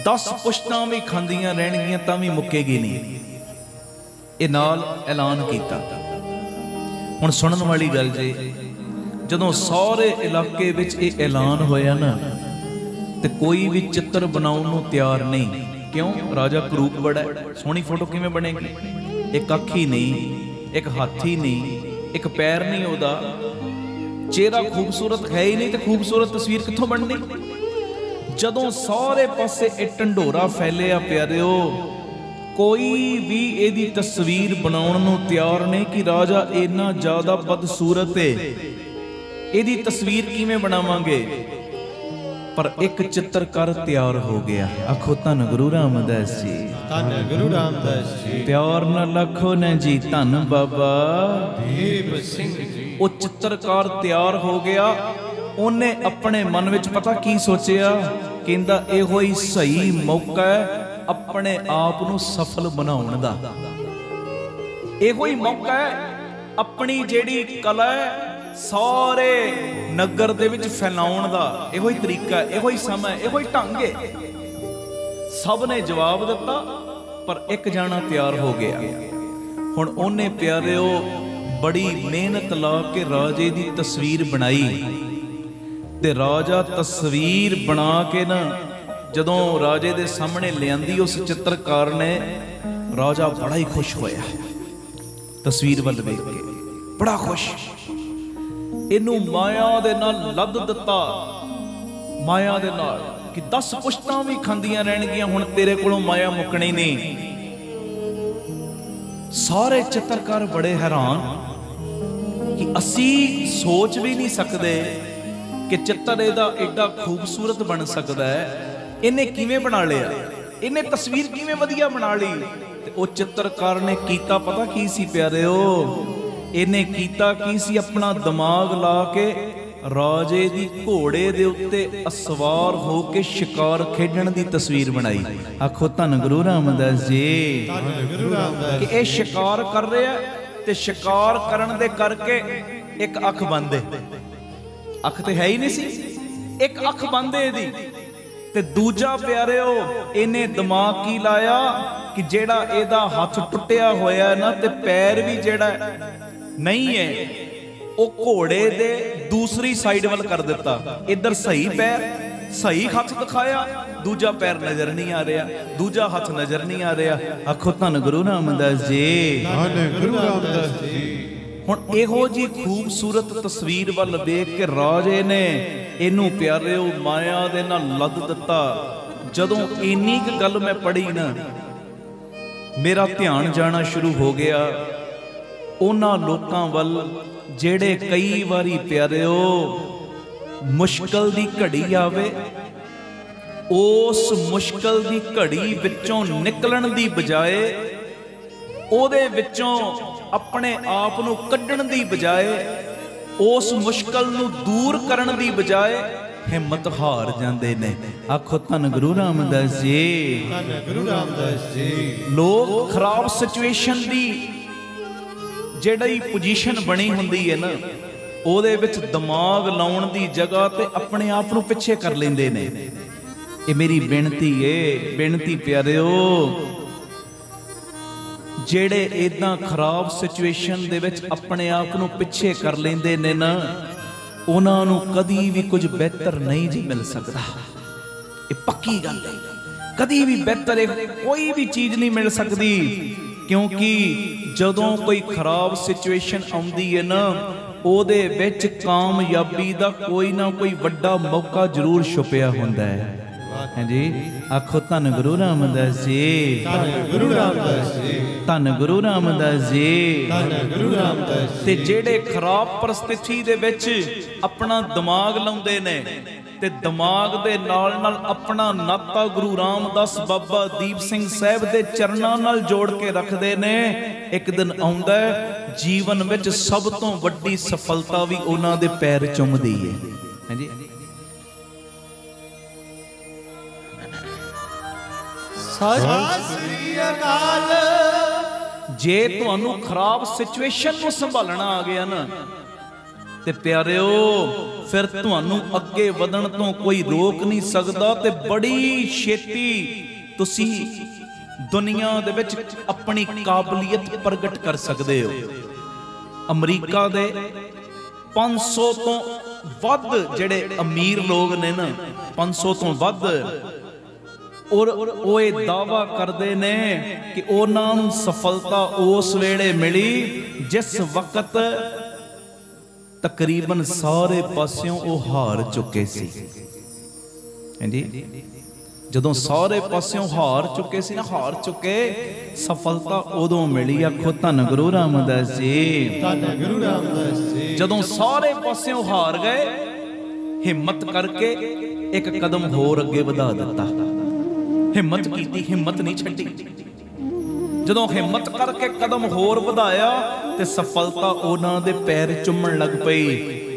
10 पुश्तां भी खांदियां रहणगियां तां भी मुक्केगी नहीं। ये नाल ऐलान कीता। हुण सुनन वाली गल जे, जदों सारे इलाके विच ये ऐलान होया ना ते कोई भी चित्र बनाउण नूं तैयार नहीं। क्यों? राजा करूप बड़ा है, सोहनी फोटो किवें बनेगी? एक अख ही नहीं, एक हाथ ही नहीं, एक पैर नहीं, ओदा चेहरा खूबसूरत है ही नहीं, तो खूबसूरत तस्वीर कित्थों बननी? जदों सारे पासे एक ढंडोरा फैलिया प्यारिओ, कोई भी इहदी तस्वीर बनाउण नूं तैयार नहीं कि राजा इन्ना ज्यादा बदसूरत है, इहदी तस्वीर किवें बनावांगे? पर एक चित्रकार तैयार हो गया। आखो धन गुरु रामदास जी, धन गुरु रामदास जी। प्यार न लखो न जी, धन बाबा दीप सिंह जी। वो चित्रकार तैयार हो गया। उन्हें अपने मन विच पता की सोचिया, कहंदा इहो ही सही मौका है अपने आप नूं सफल बनाउण दा। इहो ही मौका है अपनी जेड़ी कला है सारे नगर दे विच फैलाउण दा। इहो ही तरीका है, इहो ही समय, इहो ही ढंग है। सब ने जवाब दिता, पर एक जाना तैयार हो गया। हुण ओने प्यारिओ बड़ी मेहनत ला के राजे दी तस्वीर बनाई, ते राजा तस्वीर बना के ना जदों राजे दे सामने लियांदी उस चित्रकार ने, राजा बड़ा ही खुश होया तस्वीर वल वेख के, बड़ा खुश। इनू माया दे नाल लद दिता, माया दे नाल कि 10 पुश्तां भी खांदियां रहणगियां, हुण तेरे कोलों माया मुकणी नहीं। सारे चित्रकार बड़े हैरान कि असी सोच भी नहीं सकते कि चित्र इहदा एडा खूबसूरत बन सकदा है। इन्हें किवें बना लिया, इन्हें तस्वीर किवें वधिया बना ली। ते ओ चित्रकार ने कीता पता की सी प्यारिओ? इन्हें कीता की सी, अपना दिमाग ला के राजे दी घोड़े दे उत्ते असवार हो के शिकार खेडण दी तस्वीर बनाई। आखो धन गुरु रामदास जी, धन गुरु रामदास कि ये शिकार कर रहे हैं ते शिकार करन दे करके एक अख बंद है, अख ते है ही नहीं सी, एक अख बंद है दी। ते दूजा प्यारिओ इन्हें दिमाग की लाया कि जेड़ा एदा हाथ टुटिया होया ना ते पैर भी जेड़ा नहीं है वो घोड़े दे दूसरी साइड वाल कर दिता। इधर सही पैर सही हाथ दिखाया, दूजा पैर नजर नहीं आ रहा, दूजा हाथ नजर नहीं आ रहा। आखो धन गुरु रामदास जी, धन गुरु रामदास जी। हुण इहो जी खूबसूरत तस्वीर वल वेख के राजे ने इनू प्यारिओ माया दे नाल लद दिता। जदों इन्नी क गल मैं पढ़ी ना, मेरा ध्यान जाना शुरू हो गया उन्हां लोकां वल जेड़े कई वारी प्यारिओ मुश्किल दी घड़ी आवे, उस मुश्किल दी घड़ी विचों निकलण दी बजाए, ओदे विचों अपने आप नूं कड्ढण दी बजाए, उस मुश्किल नूं दूर करन दी बजाए हिम्मत हार जांदे ने। आखो धन गुरु रामदास जी, धन गुरु रामदास जी। लोग खराब सिचुएशन दी जेड़ी पोजीशन बनी हुंदी है ना, ओदे विच दिमाग लाउण दी जगह ते अपने आप नूं पिछे कर लैंदे ने। ये मेरी बेनती है, बेनती प्यारिओ, जेड़े इदां खराब सिचुएशन दे विच अपने आप नूं पिछे कर लैंदे ने ना, उन्हां नूं कदी भी कुछ बेहतर नहीं जी मिल सकदा। ये पक्की गल है, कदी भी बेहतर कोई भी चीज नहीं मिल सकती। क्योंकि जदों कोई खराब सिचुएशन आउंदी है ना, ਉਹਦੇ ਵਿੱਚ ਕਾਮਯਾਬੀ ਦਾ ਕੋਈ ਨਾ ਕੋਈ ਵੱਡਾ ਮੌਕਾ ਜ਼ਰੂਰ ਛੁਪਿਆ ਹੁੰਦਾ ਹੈ। ਹਾਂਜੀ, ਆਖੋ ਧੰਨ ਗੁਰੂ ਰਾਮਦਾਸ ਜੀ, ਧੰਨ ਗੁਰੂ ਰਾਮਦਾਸ ਜੀ, ਧੰਨ ਗੁਰੂ ਰਾਮਦਾਸ ਜੀ। ਧੰਨ ਗੁਰੂ ਰਾਮਦਾਸ ਤੇ ਜਿਹੜੇ ਖਰਾਬ ਪਰਿਸਥਿਤੀ ਦੇ ਵਿੱਚ ਆਪਣਾ ਦਿਮਾਗ ਲਾਉਂਦੇ ਨੇ ਤੇ ਦਿਮਾਗ ਦੇ ਨਾਲ ਨਾਲ ਆਪਣਾ ਨਾਤਾ ਗੁਰੂ ਰਾਮਦਾਸ ਬਾਬਾ ਦੀਪ ਸਿੰਘ ਸਾਹਿਬ ਦੇ ਚਰਨਾਂ ਨਾਲ ਜੋੜ ਕੇ ਰੱਖਦੇ ਨੇ, ਇੱਕ ਦਿਨ ਆਉਂਦਾ ਜੀਵਨ ਵਿੱਚ ਸਭ ਤੋਂ ਵੱਡੀ ਸਫਲਤਾ ਵੀ ਉਹਨਾਂ ਦੇ ਪੈਰ ਚੁੰਮਦੀ ਹੈ। ਹਾਂਜੀ, ਸਤਿ ਸ੍ਰੀ ਅਕਾਲ। ਜੇ ਤੁਹਾਨੂੰ ਖਰਾਬ ਸਿਚੁਏਸ਼ਨ ਨੂੰ ਸੰਭਾਲਣਾ ਆ ਗਿਆ ਨਾ ਤੇ ਪਿਆਰਿਓ, ਫਿਰ ਤੁਹਾਨੂੰ ਅੱਗੇ ਵਧਣ ਤੋਂ ਕੋਈ ਰੋਕ ਨਹੀਂ ਸਕਦਾ ਤੇ ਬੜੀ ਛੇਤੀ ਤੁਸੀਂ ਦੁਨੀਆ ਦੇ ਵਿੱਚ ਆਪਣੀ ਕਾਬਲੀਅਤ ਪ੍ਰਗਟ ਕਰ ਸਕਦੇ ਹੋ। ਅਮਰੀਕਾ ਦੇ 500 ਤੋਂ ਵੱਧ ਜਿਹੜੇ ਅਮੀਰ ਲੋਕ ਨੇ ਨਾ, 500 ਤੋਂ ਵੱਧ, ਔਰ ਉਹ ਇਹ ਦਾਅਵਾ ਕਰਦੇ ਨੇ ਕਿ ਉਹਨਾਂ ਨੂੰ ਸਫਲਤਾ ਉਸ ਵੇਲੇ ਮਿਲੀ ਜਿਸ ਵਕਤ ਤਕਰੀਬਨ ਸਾਰੇ ਪਾਸਿਓਂ ਉਹ ਹਾਰ ਚੁੱਕੇ ਸੀ। ਹਾਂਜੀ, ਜਦੋਂ ਸਾਰੇ ਪਾਸਿਓਂ ਹਾਰ ਚੁੱਕੇ ਸੀ ਨਾ, ਹਾਰ ਚੁੱਕੇ, ਸਫਲਤਾ ਉਦੋਂ ਮਿਲੀ। ਆਖੋ ਧੰਨ ਗੁਰੂ ਰਾਮਦਾਸ ਜੀ, ਧੰਨ ਗੁਰੂ ਰਾਮਦਾਸ ਜੀ। ਜਦੋਂ ਸਾਰੇ ਪਾਸਿਓਂ ਹਾਰ ਗਏ, ਹਿੰਮਤ ਕਰਕੇ ਇੱਕ ਕਦਮ ਹੋਰ ਅੱਗੇ ਵਧਾ ਦਿੱਤਾ। ਹਿੰਮਤ ਕੀਤੀ, ਹਿੰਮਤ ਨਹੀਂ ਛੱਡੀ। ਜਦੋਂ ਹਿੰਮਤ ਕਰਕੇ ਕਦਮ ਹੋਰ ਵਧਾਇਆ ਤੇ ਸਫਲਤਾ ਉਹਨਾਂ ਦੇ ਪੈਰ ਚੁੰਮਣ ਲੱਗ ਪਈ।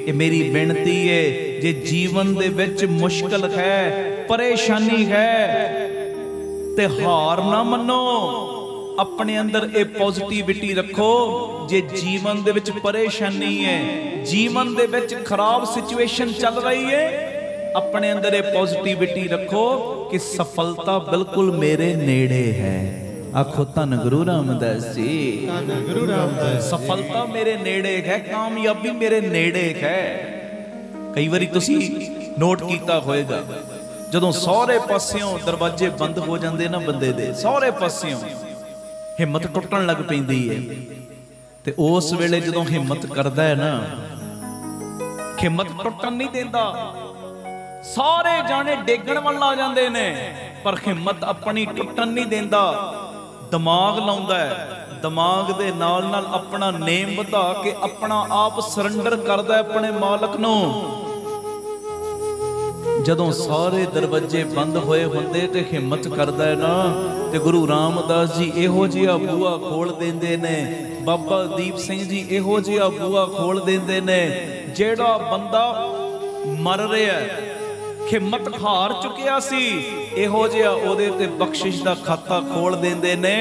ਇਹ ਮੇਰੀ ਬੇਨਤੀ ਹੈ, ਜੇ ਜੀਵਨ ਦੇ ਵਿੱਚ ਮੁਸ਼ਕਲ ਹੈ, ਪਰੇਸ਼ਾਨੀ ਹੈ, ਤੇ ਹਾਰ ਨਾ ਮੰਨੋ, ਆਪਣੇ ਅੰਦਰ ਇਹ ਪੋਜ਼ਿਟਿਵਿਟੀ ਰੱਖੋ। ਜੇ ਜੀਵਨ ਦੇ ਵਿੱਚ ਪਰੇਸ਼ਾਨੀ ਹੈ, ਜੀਵਨ ਦੇ ਵਿੱਚ ਖਰਾਬ ਸਿਚੁਏਸ਼ਨ ਚੱਲ ਰਹੀ ਹੈ, ਆਪਣੇ ਅੰਦਰ ਇਹ ਪੋਜ਼ਿਟਿਵਿਟੀ ਰੱਖੋ ਕਿ ਸਫਲਤਾ ਬਿਲਕੁਲ ਮੇਰੇ ਨੇੜੇ ਹੈ। ਆਖੋ ਧੰਨ ਗੁਰੂ ਰਾਮਦਾਸ ਜੀ, ਧੰਨ ਗੁਰੂ ਰਾਮਦਾਸ। ਸਫਲਤਾ ਮੇਰੇ ਨੇੜੇ ਹੈ, ਕਾਮਯਾਬੀ ਮੇਰੇ ਨੇੜੇ ਹੈ। ਕਈ ਵਾਰੀ ਤੁਸੀਂ ਨੋਟ ਕੀਤਾ ਹੋਵੇਗਾ, ਜਦੋਂ ਸਾਰੇ ਪਾਸਿਓਂ ਦਰਵਾਜ਼ੇ ਬੰਦ ਹੋ ਜਾਂਦੇ ਨਾ ਬੰਦੇ ਦੇ, ਸਾਰੇ ਪਾਸਿਓਂ ਹਿੰਮਤ ਟੁੱਟਣ ਲੱਗ ਪੈਂਦੀ ਹੈ, ਤੇ ਉਸ ਵੇਲੇ ਜਦੋਂ ਹਿੰਮਤ ਕਰਦਾ ਹੈ ਨਾ, ਹਿੰਮਤ ਟੁੱਟਣ ਨਹੀਂ ਦਿੰਦਾ। ਸਾਰੇ ਜਾਣੇ ਡੇਗਣ ਵੱਲ ਆ ਜਾਂਦੇ ਨੇ, ਪਰ ਹਿੰਮਤ ਆਪਣੀ ਟੁੱਟਣ ਨਹੀਂ ਦਿੰਦਾ। ਦਿਮਾਗ ਲਾਉਂਦਾ ਹੈ, ਦਿਮਾਗ ਦੇ ਨਾਲ ਨਾਲ ਆਪਣਾ ਨੇਮ ਵਧਾ ਕੇ ਆਪਣਾ ਆਪ ਸਰੈਂਡਰ ਕਰਦਾ ਆਪਣੇ ਮਾਲਕ ਨੂੰ। ਜਦੋਂ ਸਾਰੇ ਦਰਵਾਜ਼ੇ ਬੰਦ ਹੋਏ ਹੁੰਦੇ ਤੇ ਹਿੰਮਤ ਕਰਦਾ ਹੈ ਨਾ, ਤੇ ਗੁਰੂ ਰਾਮਦਾਸ ਜੀ ਇਹੋ ਜਿਹਾ ਬੂਹਾ ਖੋਲ ਦਿੰਦੇ ਨੇ, ਬਾਬਾ ਦੀਪ ਸਿੰਘ ਜੀ ਇਹੋ ਜਿਹਾ ਬੂਹਾ ਖੋਲ ਦਿੰਦੇ ਨੇ, ਜਿਹੜਾ ਬੰਦਾ ਮਰ ਰਿਹਾ, ਹਿੰਮਤ ਹਾਰ ਚੁੱਕਿਆ ਸੀ, ਇਹੋ ਜਿਹਾ ਉਹਦੇ ਤੇ ਬਖਸ਼ਿਸ਼ ਦਾ ਖਾਤਾ ਖੋਲ ਦਿੰਦੇ ਨੇ।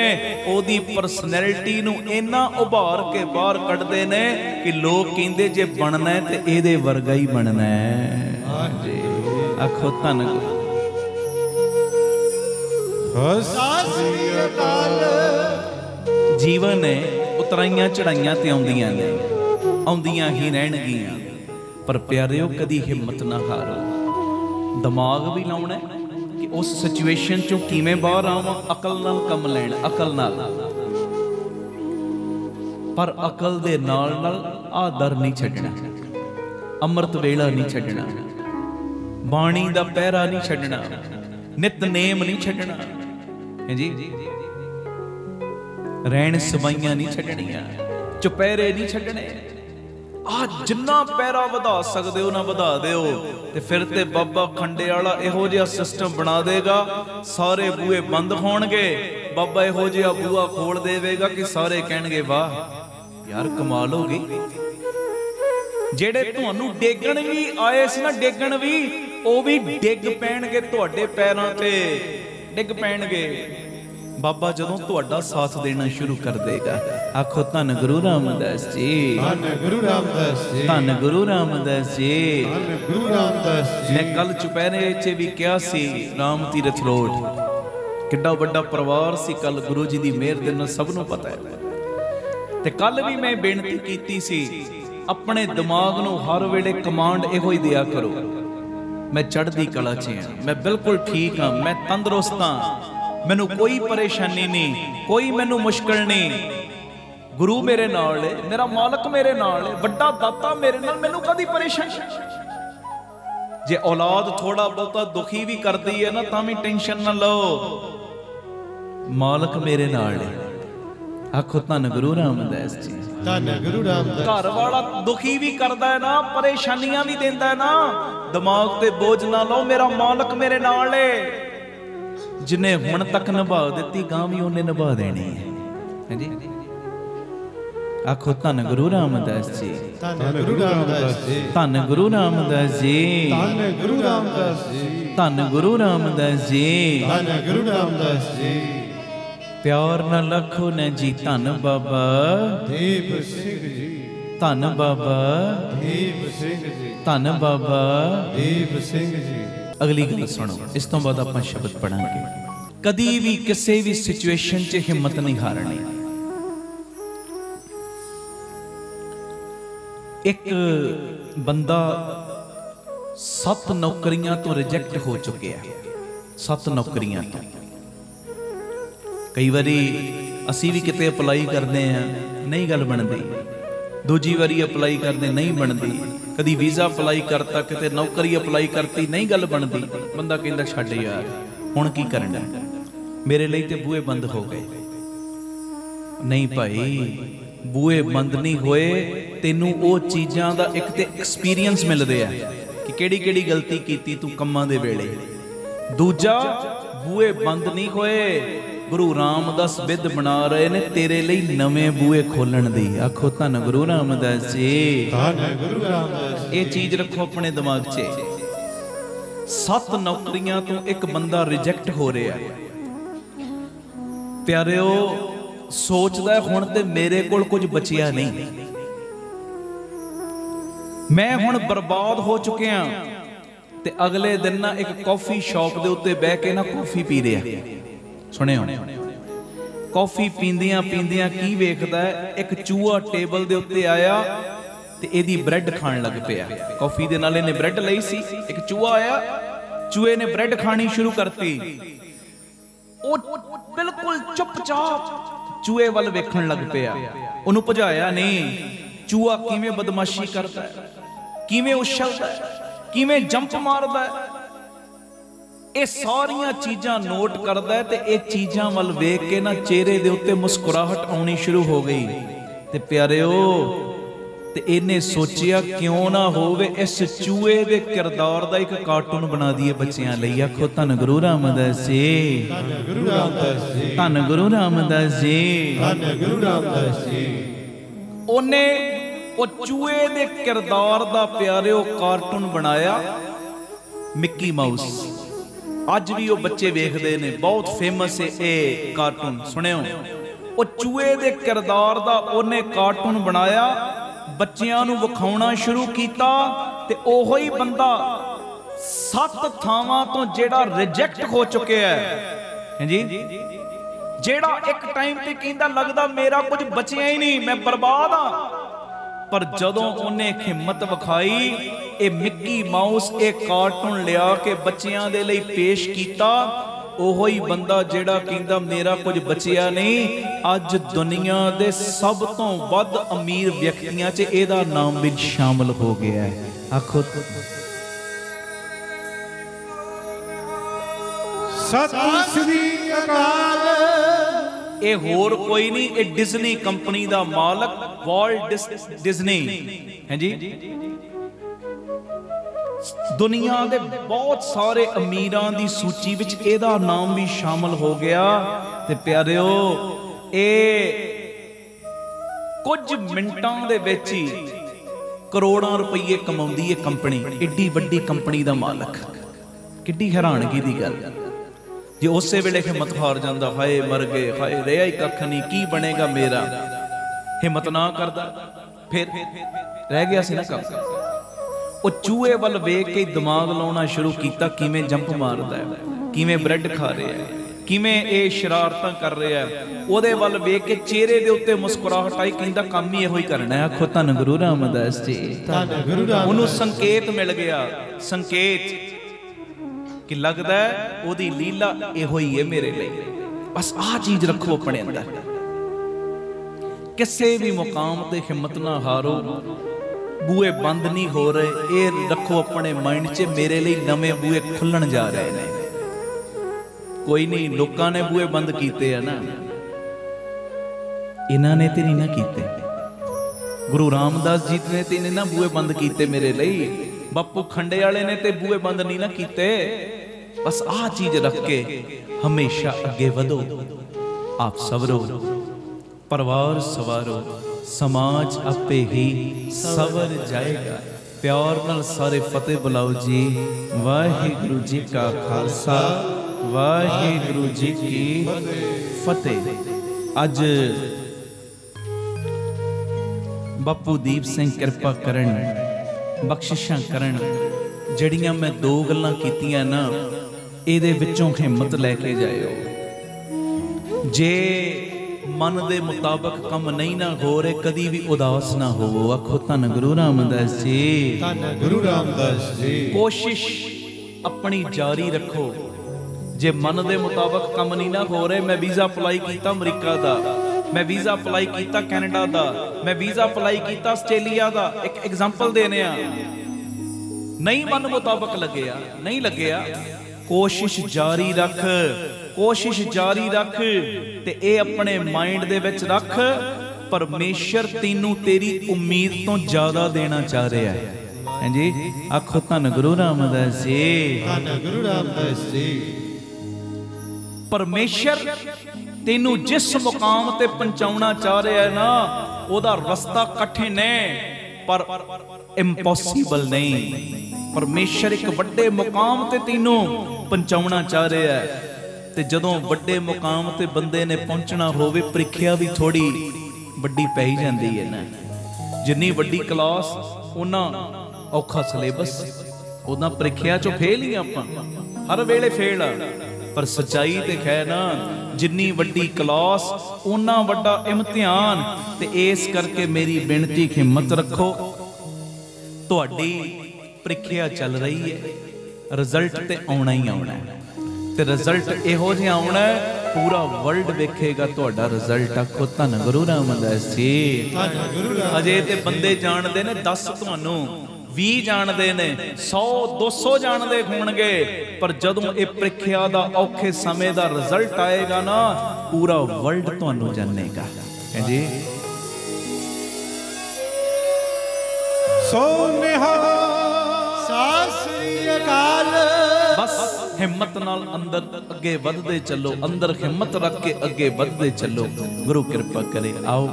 ਉਹਦੀ ਪਰਸਨੈਲਿਟੀ ਨੂੰ ਇੰਨਾ ਉਭਾਰ ਕੇ ਬਾਹਰ ਕੱਢਦੇ ਨੇ ਕਿ ਲੋਕ ਕਹਿੰਦੇ ਜੇ ਬਣਨਾ ਤੇ ਇਹਦੇ ਵਰਗਾ ਹੀ ਬਣਨਾ ਹੈ। ਹਾਂਜੀ, ਆਖੋ ਧੰਨ ਸਤਿ ਸ੍ਰੀ ਅਕਾਲ। ਜੀਵਨ ਹੈ, ਉਤਰਾਈਆਂ ਚੜਾਈਆਂ ਤੇ ਆਉਂਦੀਆਂ ਨੇ, ਆਉਂਦੀਆਂ ਹੀ ਰਹਿਣਗੀਆਂ, ਪਰ ਪਿਆਰਿਓ ਕਦੀ ਹਿੰਮਤ ਨਾ ਹਾਰੋ। ਦਿਮਾਗ ਵੀ ਲਾਉਣਾ ਕਿ ਉਸ ਸਿਚੁਏਸ਼ਨ ਚੋਂ ਕਿਵੇਂ ਬਾਹਰ ਆਵਾਂ, ਅਕਲ ਨਾਲ ਕੰਮ ਲੈਣਾ, ਅਕਲ ਨਾਲ, ਪਰ ਅਕਲ ਦੇ ਨਾਲ ਨਾਲ ਆਹ ਦਰ ਨਹੀਂ ਛੱਡਣਾ, ਅੰਮ੍ਰਿਤ ਵੇਲਾ ਨਹੀਂ ਛੱਡਣਾ, ਬਾਣੀ ਦਾ ਪਹਿਰਾ ਨਹੀਂ ਛੱਡਣਾ, ਨਿਤਨੇਮ ਨਹੀਂ ਛੱਡਣਾ, ਜੀ ਰਹਿਣ ਸਵਾਈਆਂ ਨਹੀਂ ਛੱਡਣੀਆਂ, ਚੁਪਹਿਰੇ ਨਹੀਂ ਛੱਡਣੇ। ਆ ਜਿੰਨਾ ਪੈਰਾ ਵਧਾ ਸਕਦੇ ਹੋ ਨਾ ਵਧਾ ਦਿਓ, ਤੇ ਫਿਰ ਤੇ ਬਾਬਾ ਖੰਡੇ ਵਾਲਾ ਇਹੋ ਜਿਹਾ ਸਿਸਟਮ ਬਣਾ ਦੇਗਾ, ਸਾਰੇ ਬੂਹੇ ਬੰਦ ਹੋਣਗੇ, ਬਾਬਾ ਇਹੋ ਜਿਹਾ ਬੂਹਾ ਖੋਲ ਦੇਵੇਗਾ ਕਿ ਸਾਰੇ ਕਹਿਣਗੇ ਵਾਹ ਯਾਰ ਕਮਾਲ ਹੋ ਗਈ। ਜਿਹੜੇ ਤੁਹਾਨੂੰ ਡੇਗਣ ਵੀ ਆਏ ਸੀ ਨਾ, ਡੇਗਣ ਵੀ, ਉਹ ਵੀ ਡਿੱਗ ਪੈਣਗੇ ਤੁਹਾਡੇ ਪੈਰਾਂ ਤੇ, ਡਿੱਗ ਪੈਣਗੇ। ਬਾਬਾ ਜਦੋਂ ਤੁਹਾਡਾ ਸਾਥ ਦੇਣਾ ਸ਼ੁਰੂ ਕਰ ਦੇਗਾ। ਆਖੋ ਧੰਨ ਗੁਰੂ ਰਾਮਦਾਸ ਜੀ, ਧੰਨ ਗੁਰੂ ਰਾਮਦਾਸ ਜੀ, ਧੰਨ ਗੁਰੂ ਰਾਮਦਾਸ ਜੀ, ਧੰਨ ਗੁਰੂ ਰਾਮਦਾਸ ਜੀ। ਮੈਂ ਕੱਲ ਚੁਪਹਿਰੇ 'ਚ ਵੀ ਕਿਹਾ ਸੀ, ਰਾਮ ਤੀਰਥ ਰੋਡ ਕਿੱਡਾ ਵੱਡਾ ਪਰਿਵਾਰ ਸੀ ਕੱਲ, ਗੁਰੂ ਜੀ ਦੀ ਮਿਹਰ ਦੇ ਨਾਲ ਸਭ ਨੂੰ ਪਤਾ ਹੈ। ਤੇ ਕੱਲ ਵੀ ਮੈਂ ਬੇਨਤੀ ਕੀਤੀ ਸੀ, ਆਪਣੇ ਦਿਮਾਗ ਨੂੰ ਹਰ ਵੇਲੇ ਕਮਾਂਡ ਇਹੋ ਹੀ ਦਿਆ ਕਰੋ, ਮੈਂ ਚੜ੍ਹਦੀ ਕਲਾ 'ਚ ਹਾਂ, ਮੈਂ ਬਿਲਕੁਲ ਠੀਕ ਹਾਂ, ਮੈਂ ਤੰਦਰੁਸਤ ਹਾਂ, ਮੈਨੂੰ ਕੋਈ ਪਰੇਸ਼ਾਨੀ ਨਹੀਂ, ਕੋਈ ਮੈਨੂੰ ਮੁਸ਼ਕਲ ਨਹੀਂ। गुरु मेरे नाल है, मेरा मालक मेरे नाल है, वड्डा दाता मेरे नाल, मैनू कदी परेशानी। जे औलाद थोड़ा बहुता दुखी भी करती है ना तां भी टेंशन ना लो, मालक मेरे नाल है। आखो धन गुरु रामदास जी, धन गुरु रामदास। घर वाला दुखी भी करता है ना, परेशानियां भी देता है ना, दिमाग ते बोझ ना लो, मेरा मालक मेरे नाल है। जिन्हें हुण तक निभा दी गां भी उन्हें निभा देनी है जी। आखो धन गुरु रामदास जी, धन गुरु रामदास जी, धन गुरु रामदास जी, धन गुरु रामदास जी, धन गुरु रामदास जी, धन गुरु रामदास जी। प्यार न लखो न जी धन बाबा दीप सिंह जी, धन बाबा दीप सिंह जी, धन बाबा दीप सिंह जी। अगली गल सुनो, इस तो बाद आपां शब्द पढ़ांगे। कदी भी किसी भी सिचुएशन च हिम्मत नहीं हारनी। एक बंदा 7 नौकरियां तो रिजेक्ट हो चुके हैं, 7 नौकरियां तो। कई बारी असी भी किते अपलाई करते हैं, नहीं गल बनती, दूजी बारी अपलाई करते नहीं बनती, कदी वीज़ा अपलाई करता, किते नौकरी अपलाई करती नहीं गल बनती, बंदा कहता छड्ड यार हुण की करना, मेरे लिए तो बूहे बंद हो गए। नहीं भाई, बूहे बंद नहीं होए, तेनू वो चीज़ां दा एक ते एक्सपीरियंस मिलदे आ कि केड़ी केड़ी गलती कीती तू कम्मां दे वेले। दूजा, बूहे बंद नहीं होए, गुरु रामदास विद बना रहे ने तेरे लिए नवे बूहे खोलन दी। आखो धन गुरु रामदास जी, धन गुरु रामदास। ये चीज रखो अपने दिमाग च। 7 नौकरियां तो एक बंदा रिजेक्ट हो रहा है। प्यारिओ, सोचदा हुण ते मेरे कोल कुछ बचिया नहीं, मैं हुण बर्बाद हो चुकिया। ते अगले दिन ना एक कॉफी शॉप दे उत्ते बह के ना कॉफी पी रहा। सुनियो, कॉफी पींदियां पींदियां की वेखदा है, एक चूहा टेबल दे उत्ते आया ते एदी ब्रेड खाण लग पिया। कॉफी दे नाल इहने ब्रेड लई सी, एक चूहा आया, चूहे ने ब्रेड खानी शुरू करती। ओ बिल्कुल चुपचाप चूहे वाल वेखण लग पिया, उन्होंने भजाया नहीं। चूहा किवें बदमाशी करता है, किवें उछलदा है, किवें जंप मारदा है, ये सारियां चीज़ां नोट करदा है। ते ये चीज़ां वाल वेख के ना चेहरे दे उत्ते मुस्कुराहट आउणी शुरू हो गई। ते प्यारिओ, ते इन्हें सोचिया क्यों ना होवे इस चूहे दे किरदार दा एक कार्टून बना दिए बच्चियां लई। आखो धन गुरु रामदास जी, धन गुरु रामदास जी, धन गुरु रामदास जी, धन गुरु रामदास जी। ओने ओ चूहे दे किरदार दा प्यारिओ कार्टून बनाया, मिक्की माउस। अज भी वो बच्चे वेखदे ने, बहुत फेमस है ये कार्टून। सुनियो, वो चूहे दे किरदार दा ओने कार्टून बनाया, बच्चियां नूं विखाउणा शुरू कीता। ते ओहो ही बंदा 7 थावां तो जेड़ा रिजेक्ट हो चुके है जी, जेड़ा एक टाइम ते कहंदा लगदा मेरा कुछ बचिया ही नहीं, मैं बर्बाद हाँ। पर जदों उन्हें हिम्मत विखाई, ये मिक्की माउस एक कार्टून लिया के बच्चियां दे लई पेश कीता, ओहो ही बंदा जेड़ा कहंदा मेरा कुछ बचिया नहीं, अज दुनिया दे सब तो वध अमीर व्यक्तियां च एदा नाम भी शामिल हो गया है। आखो सतਿ ਸ੍ਰੀ ਅਕਾਲ। ये होर कोई नहीं, ये डिज्नी कंपनी दा मालक वाल्ट डिज्नी है जी। दुनिया दे बहुत सारे अमीरां दी सूची विच एदा नाम भी शामिल हो गया। ते प्यारिओ, ए कुछ मिंटां दे विच ही करोड़ां रुपये कमाउंदी है कंपनी, एडी वड्डी कंपनी दा मालक। किड्डी हैरानगी दी गल जे उस वेले हिम्मत हार जाता, हाय मर गए, हाय रहा ही कख नहीं, की बनेगा मेरा, हिम्मत ना करता, फिर रह गया सी ना कख। वो चूहे वाल वेख के दिमाग लाउणा शुरू किया, किवें जंप मारदा है, किवें ब्रेड खा रहा है, किवें ये शरारतां कर रहा है। ਉਹਦੇ ਵੱਲ ਵੇਖ ਕੇ ਚਿਹਰੇ ਦੇ ਉੱਤੇ ਮੁਸਕਰਾਹਟ ਆਈ, ਕਹਿੰਦਾ ਕੰਮ ਹੀ ਇਹੋ ਹੀ ਕਰਨਾ ਹੈ। ਆਖੋ ਧੰਨ ਗੁਰੂ ਰਾਮਦਾਸ ਜੀ, ਧੰਨ ਗੁਰੂ ਰਾਮਦਾਸ। ਉਹਨੂੰ ਸੰਕੇਤ ਮਿਲ ਗਿਆ, ਸੰਕੇਤ कि लगता है ओदी लीला इहो ही है मेरे लिए। बस आ चीज रखो अपने अंदर। किसी भी मुकाम ते हिम्मत ना हारो, बूहे बंद नहीं हो रहे, ये रखो अपने माइंड च मेरे लिए नवे बूहे खुलण जा रहे हैं। कोई नहीं, लोगों ने बूहे बंद किए है ना, इन्हों ने तो नहीं ना किए। गुरु रामदास जी ने तो ना बूहे बंद किए मेरे लिए, बापू खंडे वाले ने तो बूहे बंद नहीं ना किए। बस आ चीज रख के हमेशा अगे वधो, आप सवरो, परिवार सवारो, समाज आपे ही सवर जाएगा। प्यार नाल सारे फतेह बुलाओ जी। वाहिगुरु जी का खालसा, वाहिगुरु जी की फतेह। अज बापू दीप सिंह कृपा करन, बख्शिशां करन, जड़ियां मैं दो गल्लां कीतियां ना, इहदे विचों हिम्मत लैके जाओ। जे मन दे मुताबिक कम नहीं ना हो रहे, कदी भी उदास ना हो। आखो धन गुरु रामदास जी, धन गुरु रामदास जी। कोशिश अपनी जारी रखो। जे मन दे मुताबिक कम नहीं ना हो रहे, मैं वीज़ा अप्लाई किया अमरीका दा, मैं वीज़ा अप्लाई किया कैनेडा दा, मैं वीज़ा अप्लाई किया आस्ट्रेलिया दा, एक एग्जाम्पल देने आ, नहीं मन मुताबिक लगे, नहीं लगे, कोशिश जारी रख, कोशिश जारी रख, ते ए अपने माइंड दे विच रख, परमेश्वर तैनू तेरी उम्मीद तो ज्यादा देना चाह रहा है। हां जी, आखो धन गुरु रामदास जी, धन गुरु रामदास जी। परमेश्वर तैनू जिस मुकाम ते पहुंचाउणा चाह रहा है ना, ओदा रास्ता कठिन है पर इंपॉसिबल नहीं। परमेश्वर एक वड्डे मुकाम ते तैनू पहुंचाउणा चाह रहा है, ते जदों वड्डे मुकाम ते बंदे ने पहुंचना होवे, प्रीख्या भी थोड़ी वड्डी पै ही जांदी है ना। जिन्नी वड्डी क्लास उन्ना औखा सिलेबस, उन्ना प्रीख्या चो फेल ही आपां, हर वेले फेल आ। पर सच्चाई ते है ना, जिन्नी वड्डी क्लास उन्ना वड्डा इम्तिहान। ते इस करके मेरी बेनती, हिम्मत रखो, तुहाडी प्रीख्या चल रही है, रिजल्ट ते आउणा ही आउणा है, ते रिजल्ट इहो जिहा आउणा है, पूरा वर्ल्ड वेखेगा तुहाडा रिजल्ट। आखो धन गुरु रामदास जी, धन गुरु रामदास। अजे ते बंदे जानते ने 10 तुहानू, 20 जानते ने, 100 200 जानते होणगे, पर जदों ये प्रीख्या दा औखे समय दा रिजल्ट आएगा ना, पूरा वर्ल्ड तुहानू जानेगा। है जी, सोनिहा सत श्री अकाल। बस हिम्मत नाल अंदर अगे वधदे चलो, अंदर हिम्मत रख के अगे वधदे चलो। गुरु कृपा करे। आओ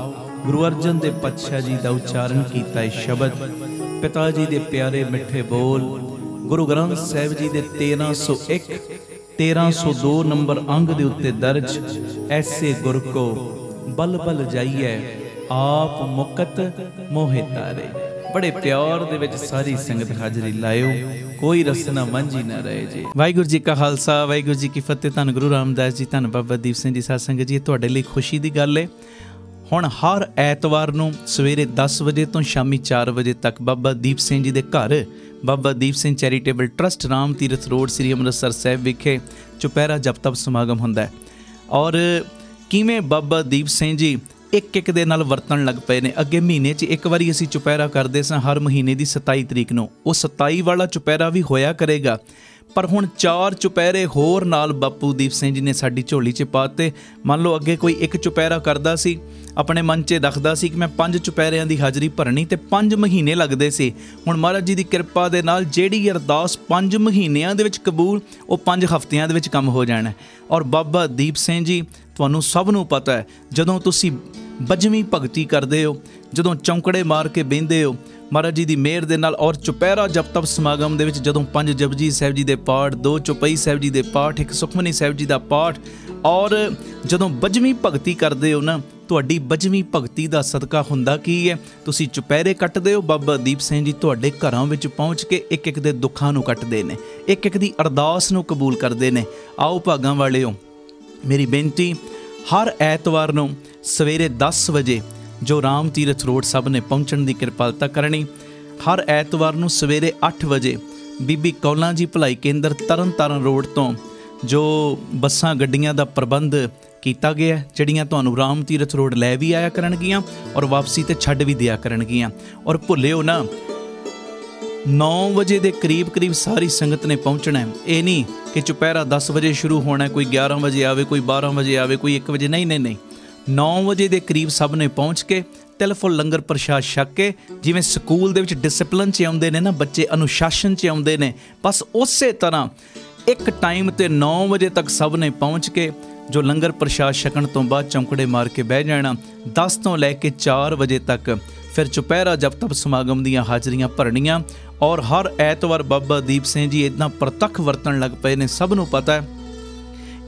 गुरु अर्जन देव पातशाह जी दा उच्चारण कीता शब्द, पिता जी दे प्यारे मिठे बोल, गुरु ग्रंथ साहिब जी दे 1301 1302 नंबर अंग दे उत्ते दर्ज। ऐसे गुर को बल बल जाइए, आप मुकत मोहे तारे। बड़े प्यार दे विच सारी संगत हाजरी लायो, कोई रसना मांझी ना रहे जी। वाहिगुरू जी का खालसा, वाहिगुरू जी की फतेह। धन गुरु रामदास जी, धन बाबा दीप सिंह जी साध संगत जी। तुहाडे लई खुशी दी गल है, हुण हर ऐतवार नूं सवेरे 10 वजे तो शामी 4 वजे तक बाबा दीप सिंह जी दे घर, Baba Deep Singh charitable trust, Ram Tirath road, Shri Amritsar Sahib विखे चुपहरा जप तप समागम हुंदा है। और किवें बाबा दीप सिंह जी एक एक दे नाल वरतन लग पे ने। अगे महीने 'च एक बारी असीं चुपहरा करदे सां, हर महीने की 27 तरीक नूं। वो 27 वाला चुपहरा भी होया करेगा, पर हुण 4 चुपहरे होर नाल बापू दीप सिंह जी ने साडी झोली 'च पाते। मान लो अगे कोई एक चुपहरा करदा सी, अपने मन 'च रखदा सी कि मैं 5 चुपहरिਆਂ ਦੀ हाज़री भरनी, ते 5 महीने लगदे सी। हुण महाराज जी की कृपा दे नाल ਜਿਹੜੀ अरदास 5 ਮਹੀਨਿਆਂ ਦੇ ਵਿੱਚ कबूल, वो 5 ਹਫ਼ਤਿਆਂ ਦੇ ਵਿੱਚ ਕੰਮ हो जाना। और बाबा दीप सिंह जी, ਤੁਹਾਨੂੰ ਸਭ ਨੂੰ ਪਤਾ ਹੈ, ਜਦੋਂ ਤੁਸੀਂ बजवीं भगती करते हो, जदों चौंकड़े मार के बहिंदे हो महाराज जी की मेहर दे नाल, और चुपहरा जप तप समागम दे विच जदों 5 जपजी साहिब जी के पाठ, 2 चौपाई साहिब जी के पाठ, 1 सुखमनी साहिब जी का पाठ, और जदों बजवीं भगती करते हो ना, तुहाडी बजवीं भगती का सदका हुंदा की है, तुसी चुपहरे कटदे हो, बाबा दीप सिंह जी तुहाडे घरां विच पहुँच के एक एक दे दुखां नूं कटदे ने, एक एक दी अरदास नूं कबूल करदे ने। आओ भागां वालिओ, मेरी बेनती, हर ऐतवार नूं सवेरे 10 वजे जो राम तीरथ रोड सब ने पहुँचण की किरपालता करनी। हर ऐतवार नूं सवेरे 8 वजे बीबी कौलां जी भलाई केंद्र तरन तारण रोड तो जो बसां गड्डियां दा प्रबंध ਕੀਤਾ ਗਿਆ, ਜਿਹੜੀਆਂ ਤੁਹਾਨੂੰ ਰਾਮ ਤੀਰਥ ਰੋਡ ਲੈ ਵੀ ਆਇਆ ਕਰਨਗੀਆਂ ਔਰ ਵਾਪਸੀ ਤੇ ਛੱਡ ਵੀ ਦਿਆ ਕਰਨਗੀਆਂ। ਔਰ ਭੁੱਲਿਓ ਨਾ 9 ਵਜੇ ਦੇ ਕਰੀਬ ਸਾਰੀ ਸੰਗਤ ਨੇ ਪਹੁੰਚਣਾ ਹੈ। ਇਹ ਨਹੀਂ ਕਿ ਚੁਪਹਿਰਾ 10 ਵਜੇ ਸ਼ੁਰੂ ਹੋਣਾ, ਕੋਈ 11 ਵਜੇ ਆਵੇ, ਕੋਈ 12 ਵਜੇ ਆਵੇ, ਕੋਈ 1 ਵਜੇ, ਨਹੀਂ 9 ਵਜੇ ਦੇ ਕਰੀਬ ਸਭ ਨੇ ਪਹੁੰਚ ਕੇ ਤਿਲ ਫੁੱਲ ਲੰਗਰ ਪ੍ਰਸ਼ਾਦ ਛਕ ਕੇ, ਜਿਵੇਂ ਸਕੂਲ ਦੇ ਵਿੱਚ ਡਿਸਪਲਿਨ 'ਚ ਆਉਂਦੇ ਨੇ ਨਾ ਬੱਚੇ, ਅਨੁਸ਼ਾਸਨ 'ਚ ਆਉਂਦੇ ਨੇ, ਬਸ ਉਸੇ ਤਰ੍ਹਾਂ ਇੱਕ ਟਾਈਮ ਤੇ 9 ਵਜੇ ਤੱਕ ਸਭ ਨੇ ਪਹੁੰਚ ਕੇ ਜੋ ਲੰਗਰ ਪ੍ਰਸ਼ਾਦ ਛਕਣ ਤੋਂ ਬਾਅਦ ਚੌਂਕੜੇ ਮਾਰ ਕੇ ਬਹਿ ਜਾਣਾ। 10 ਤੋਂ ਲੈ ਕੇ 4 ਵਜੇ ਤੱਕ ਫਿਰ ਚੁਪਹਿਰਾ ਜਪ ਤਪ ਸਮਾਗਮ ਦੀਆਂ ਹਾਜ਼ਰੀਆਂ ਭਰਨੀਆਂ। ਔਰ ਹਰ ਐਤਵਾਰ ਬਾਬਾ ਦੀਪ ਸਿੰਘ ਜੀ ਇੱਦਾਂ ਪ੍ਰਤੱਖ ਵਰਤਣ ਲੱਗ ਪਏ ਨੇ। ਸਭ ਨੂੰ ਪਤਾ ਹੈ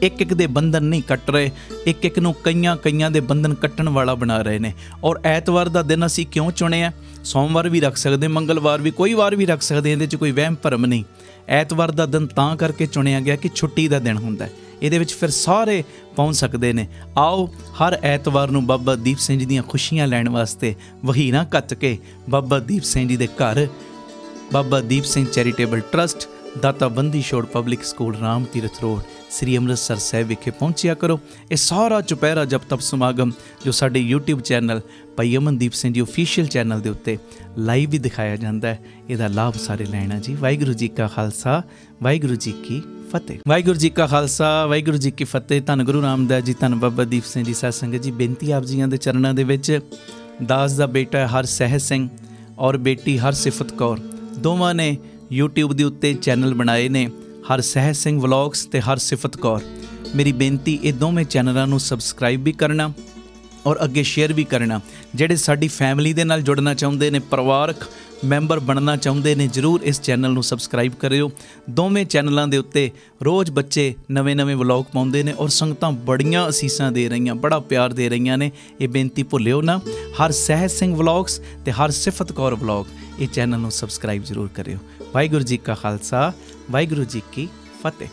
ਇੱਕ ਦੇ ਬੰਧਨ ਨਹੀਂ ਕੱਟ ਰਹੇ, ਇੱਕ ਨੂੰ ਕਈਆਂ ਦੇ ਬੰਧਨ ਕੱਟਣ ਵਾਲਾ ਬਣਾ ਰਹੇ ਨੇ। ਔਰ ਐਤਵਾਰ ਦਾ ਦਿਨ ਅਸੀਂ ਕਿਉਂ ਚੁਣਿਆ? ਸੋਮਵਾਰ ਵੀ ਰੱਖ ਸਕਦੇ, ਮੰਗਲਵਾਰ ਵੀ, ਕੋਈ ਵਾਰ ਵੀ ਰੱਖ ਸਕਦੇ, ਇਹਦੇ 'ਚ ਕੋਈ ਵਹਿਮ ਭਰਮ ਨਹੀਂ। ਐਤਵਾਰ ਦਾ ਦਿਨ ਤਾਂ ਕਰਕੇ ਚੁਣਿਆ ਗਿਆ ਕਿ ਛੁੱਟੀ ਦਾ ਦਿਨ ਹੁੰਦਾ, ਇਹਦੇ ਵਿੱਚ ਫਿਰ ਸਾਰੇ ਪਹੁੰਚ ਸਕਦੇ ਨੇ। ਆਓ ਹਰ ਐਤਵਾਰ ਨੂੰ ਬਾਬਾ ਦੀਪ ਸਿੰਘ ਜੀ ਦੀਆਂ ਖੁਸ਼ੀਆਂ ਲੈਣ ਵਾਸਤੇ ਵਹੀਰਾਂ ਕੱਤ ਕੇ ਬਾਬਾ ਦੀਪ ਸਿੰਘ ਜੀ ਦੇ ਘਰ ਬਾਬਾ ਦੀਪ ਸਿੰਘ ਚੈਰੀਟੇਬਲ ਟਰਸਟ, ਦਾਤਾ Bandi Chhor public school, Ram Tirath road, ਸ੍ਰੀ ਅੰਮ੍ਰਿਤਸਰ ਸਾਹਿਬ ਵਿਖੇ ਪਹੁੰਚਿਆ ਕਰੋ। ਇਹ ਸਾਰਾ ਚੁਪਹਿਰਾ ਜਪ ਤਪ ਸਮਾਗਮ ਜੋ ਸਾਡੇ YouTube ਚੈਨਲ ਭਾਈ ਅਮਨਦੀਪ ਸਿੰਘ ਜੀ ਓਫੀਸ਼ੀਅਲ ਚੈਨਲ ਦੇ ਉੱਤੇ ਲਾਈਵ ਵੀ ਦਿਖਾਇਆ ਜਾਂਦਾ ਹੈ। ਇਹਦਾ ਲਾਭ ਸਾਰੇ ਲੈਣਾ ਜੀ। ਵਾਹਿਗੁਰੂ ਜੀ ਕਾ ਖਾਲਸਾ, ਵਾਹਿਗੁਰੂ ਜੀ ਕੀ ਫਤਿਹ। ਵਾਹਿਗੁਰੂ ਜੀ ਕਾ ਖਾਲਸਾ, ਵਾਹਿਗੁਰੂ ਜੀ ਕੀ ਫਤਿਹ। ਧੰਨ ਗੁਰੂ ਰਾਮਦਾਸ ਜੀ, ਧੰਨ ਬਾਬਾ ਦੀਪ ਸਿੰਘ ਜੀ। ਸਾਧ ਸੰਗਤ ਜੀ, ਬੇਨਤੀ ਆਪ ਜੀਆਂ ਦੇ ਚਰਨਾਂ ਦੇ ਵਿੱਚ, ਦਾਸ ਦਾ ਬੇਟਾ ਹਰਸਹਿਜ ਸਿੰਘ ਔਰ ਬੇਟੀ ਹਰਸਿਫਤ ਕੌਰ ਦੋਵਾਂ ਨੇ YouTube ਦੇ ਉੱਤੇ ਚੈਨਲ ਬਣਾਏ ਨੇ, ਹਰਸਹਿਜ ਸਿੰਘ ਵਲੌਗਸ ਤੇ ਹਰਸਿਫਤ ਕੌਰ। ਮੇਰੀ ਬੇਨਤੀ ਇਹ ਦੋਵੇਂ ਚੈਨਲਾਂ ਨੂੰ ਸਬਸਕ੍ਰਾਈਬ ਵੀ ਕਰਨਾ ਔਰ ਅੱਗੇ ਸ਼ੇਅਰ ਵੀ ਕਰਨਾ। ਜਿਹੜੇ ਸਾਡੀ ਫੈਮਿਲੀ ਦੇ ਨਾਲ ਜੁੜਨਾ ਚਾਹੁੰਦੇ ਨੇ, ਪਰਿਵਾਰਕ ਮੈਂਬਰ ਬਣਨਾ ਚਾਹੁੰਦੇ ਨੇ, ਜ਼ਰੂਰ ਇਸ ਚੈਨਲ ਨੂੰ ਸਬਸਕ੍ਰਾਈਬ ਕਰਿਓ। ਦੋਵੇਂ ਚੈਨਲਾਂ ਦੇ ਉੱਤੇ ਰੋਜ਼ ਬੱਚੇ ਨਵੇਂ ਵਲੌਗ ਪਾਉਂਦੇ ਨੇ ਔਰ ਸੰਗਤਾਂ ਬੜੀਆਂ ਅਸੀਸਾਂ ਦੇ ਰਹੀਆਂ, ਬੜਾ ਪਿਆਰ ਦੇ ਰਹੀਆਂ ਨੇ। ਇਹ ਬੇਨਤੀ ਭੁੱਲਿਓ ਨਾ, ਹਰਸਹਿਜ ਸਿੰਘ ਵਲੌਗਸ ਤੇ ਹਰਸਿਫਤ ਕੌਰ ਵਲੌਗ, ਇਹ ਚੈਨਲ ਨੂੰ ਸਬਸਕ੍ਰਾਈਬ ਜ਼ਰੂਰ ਕਰਿਓ। ਵਾਹਿਗੁਰੂ ਜੀ ਕਾ ਖਾਲਸਾ, ਵਾਹਿਗੁਰੂ ਜੀ ਕੀ ਫਤਿਹ।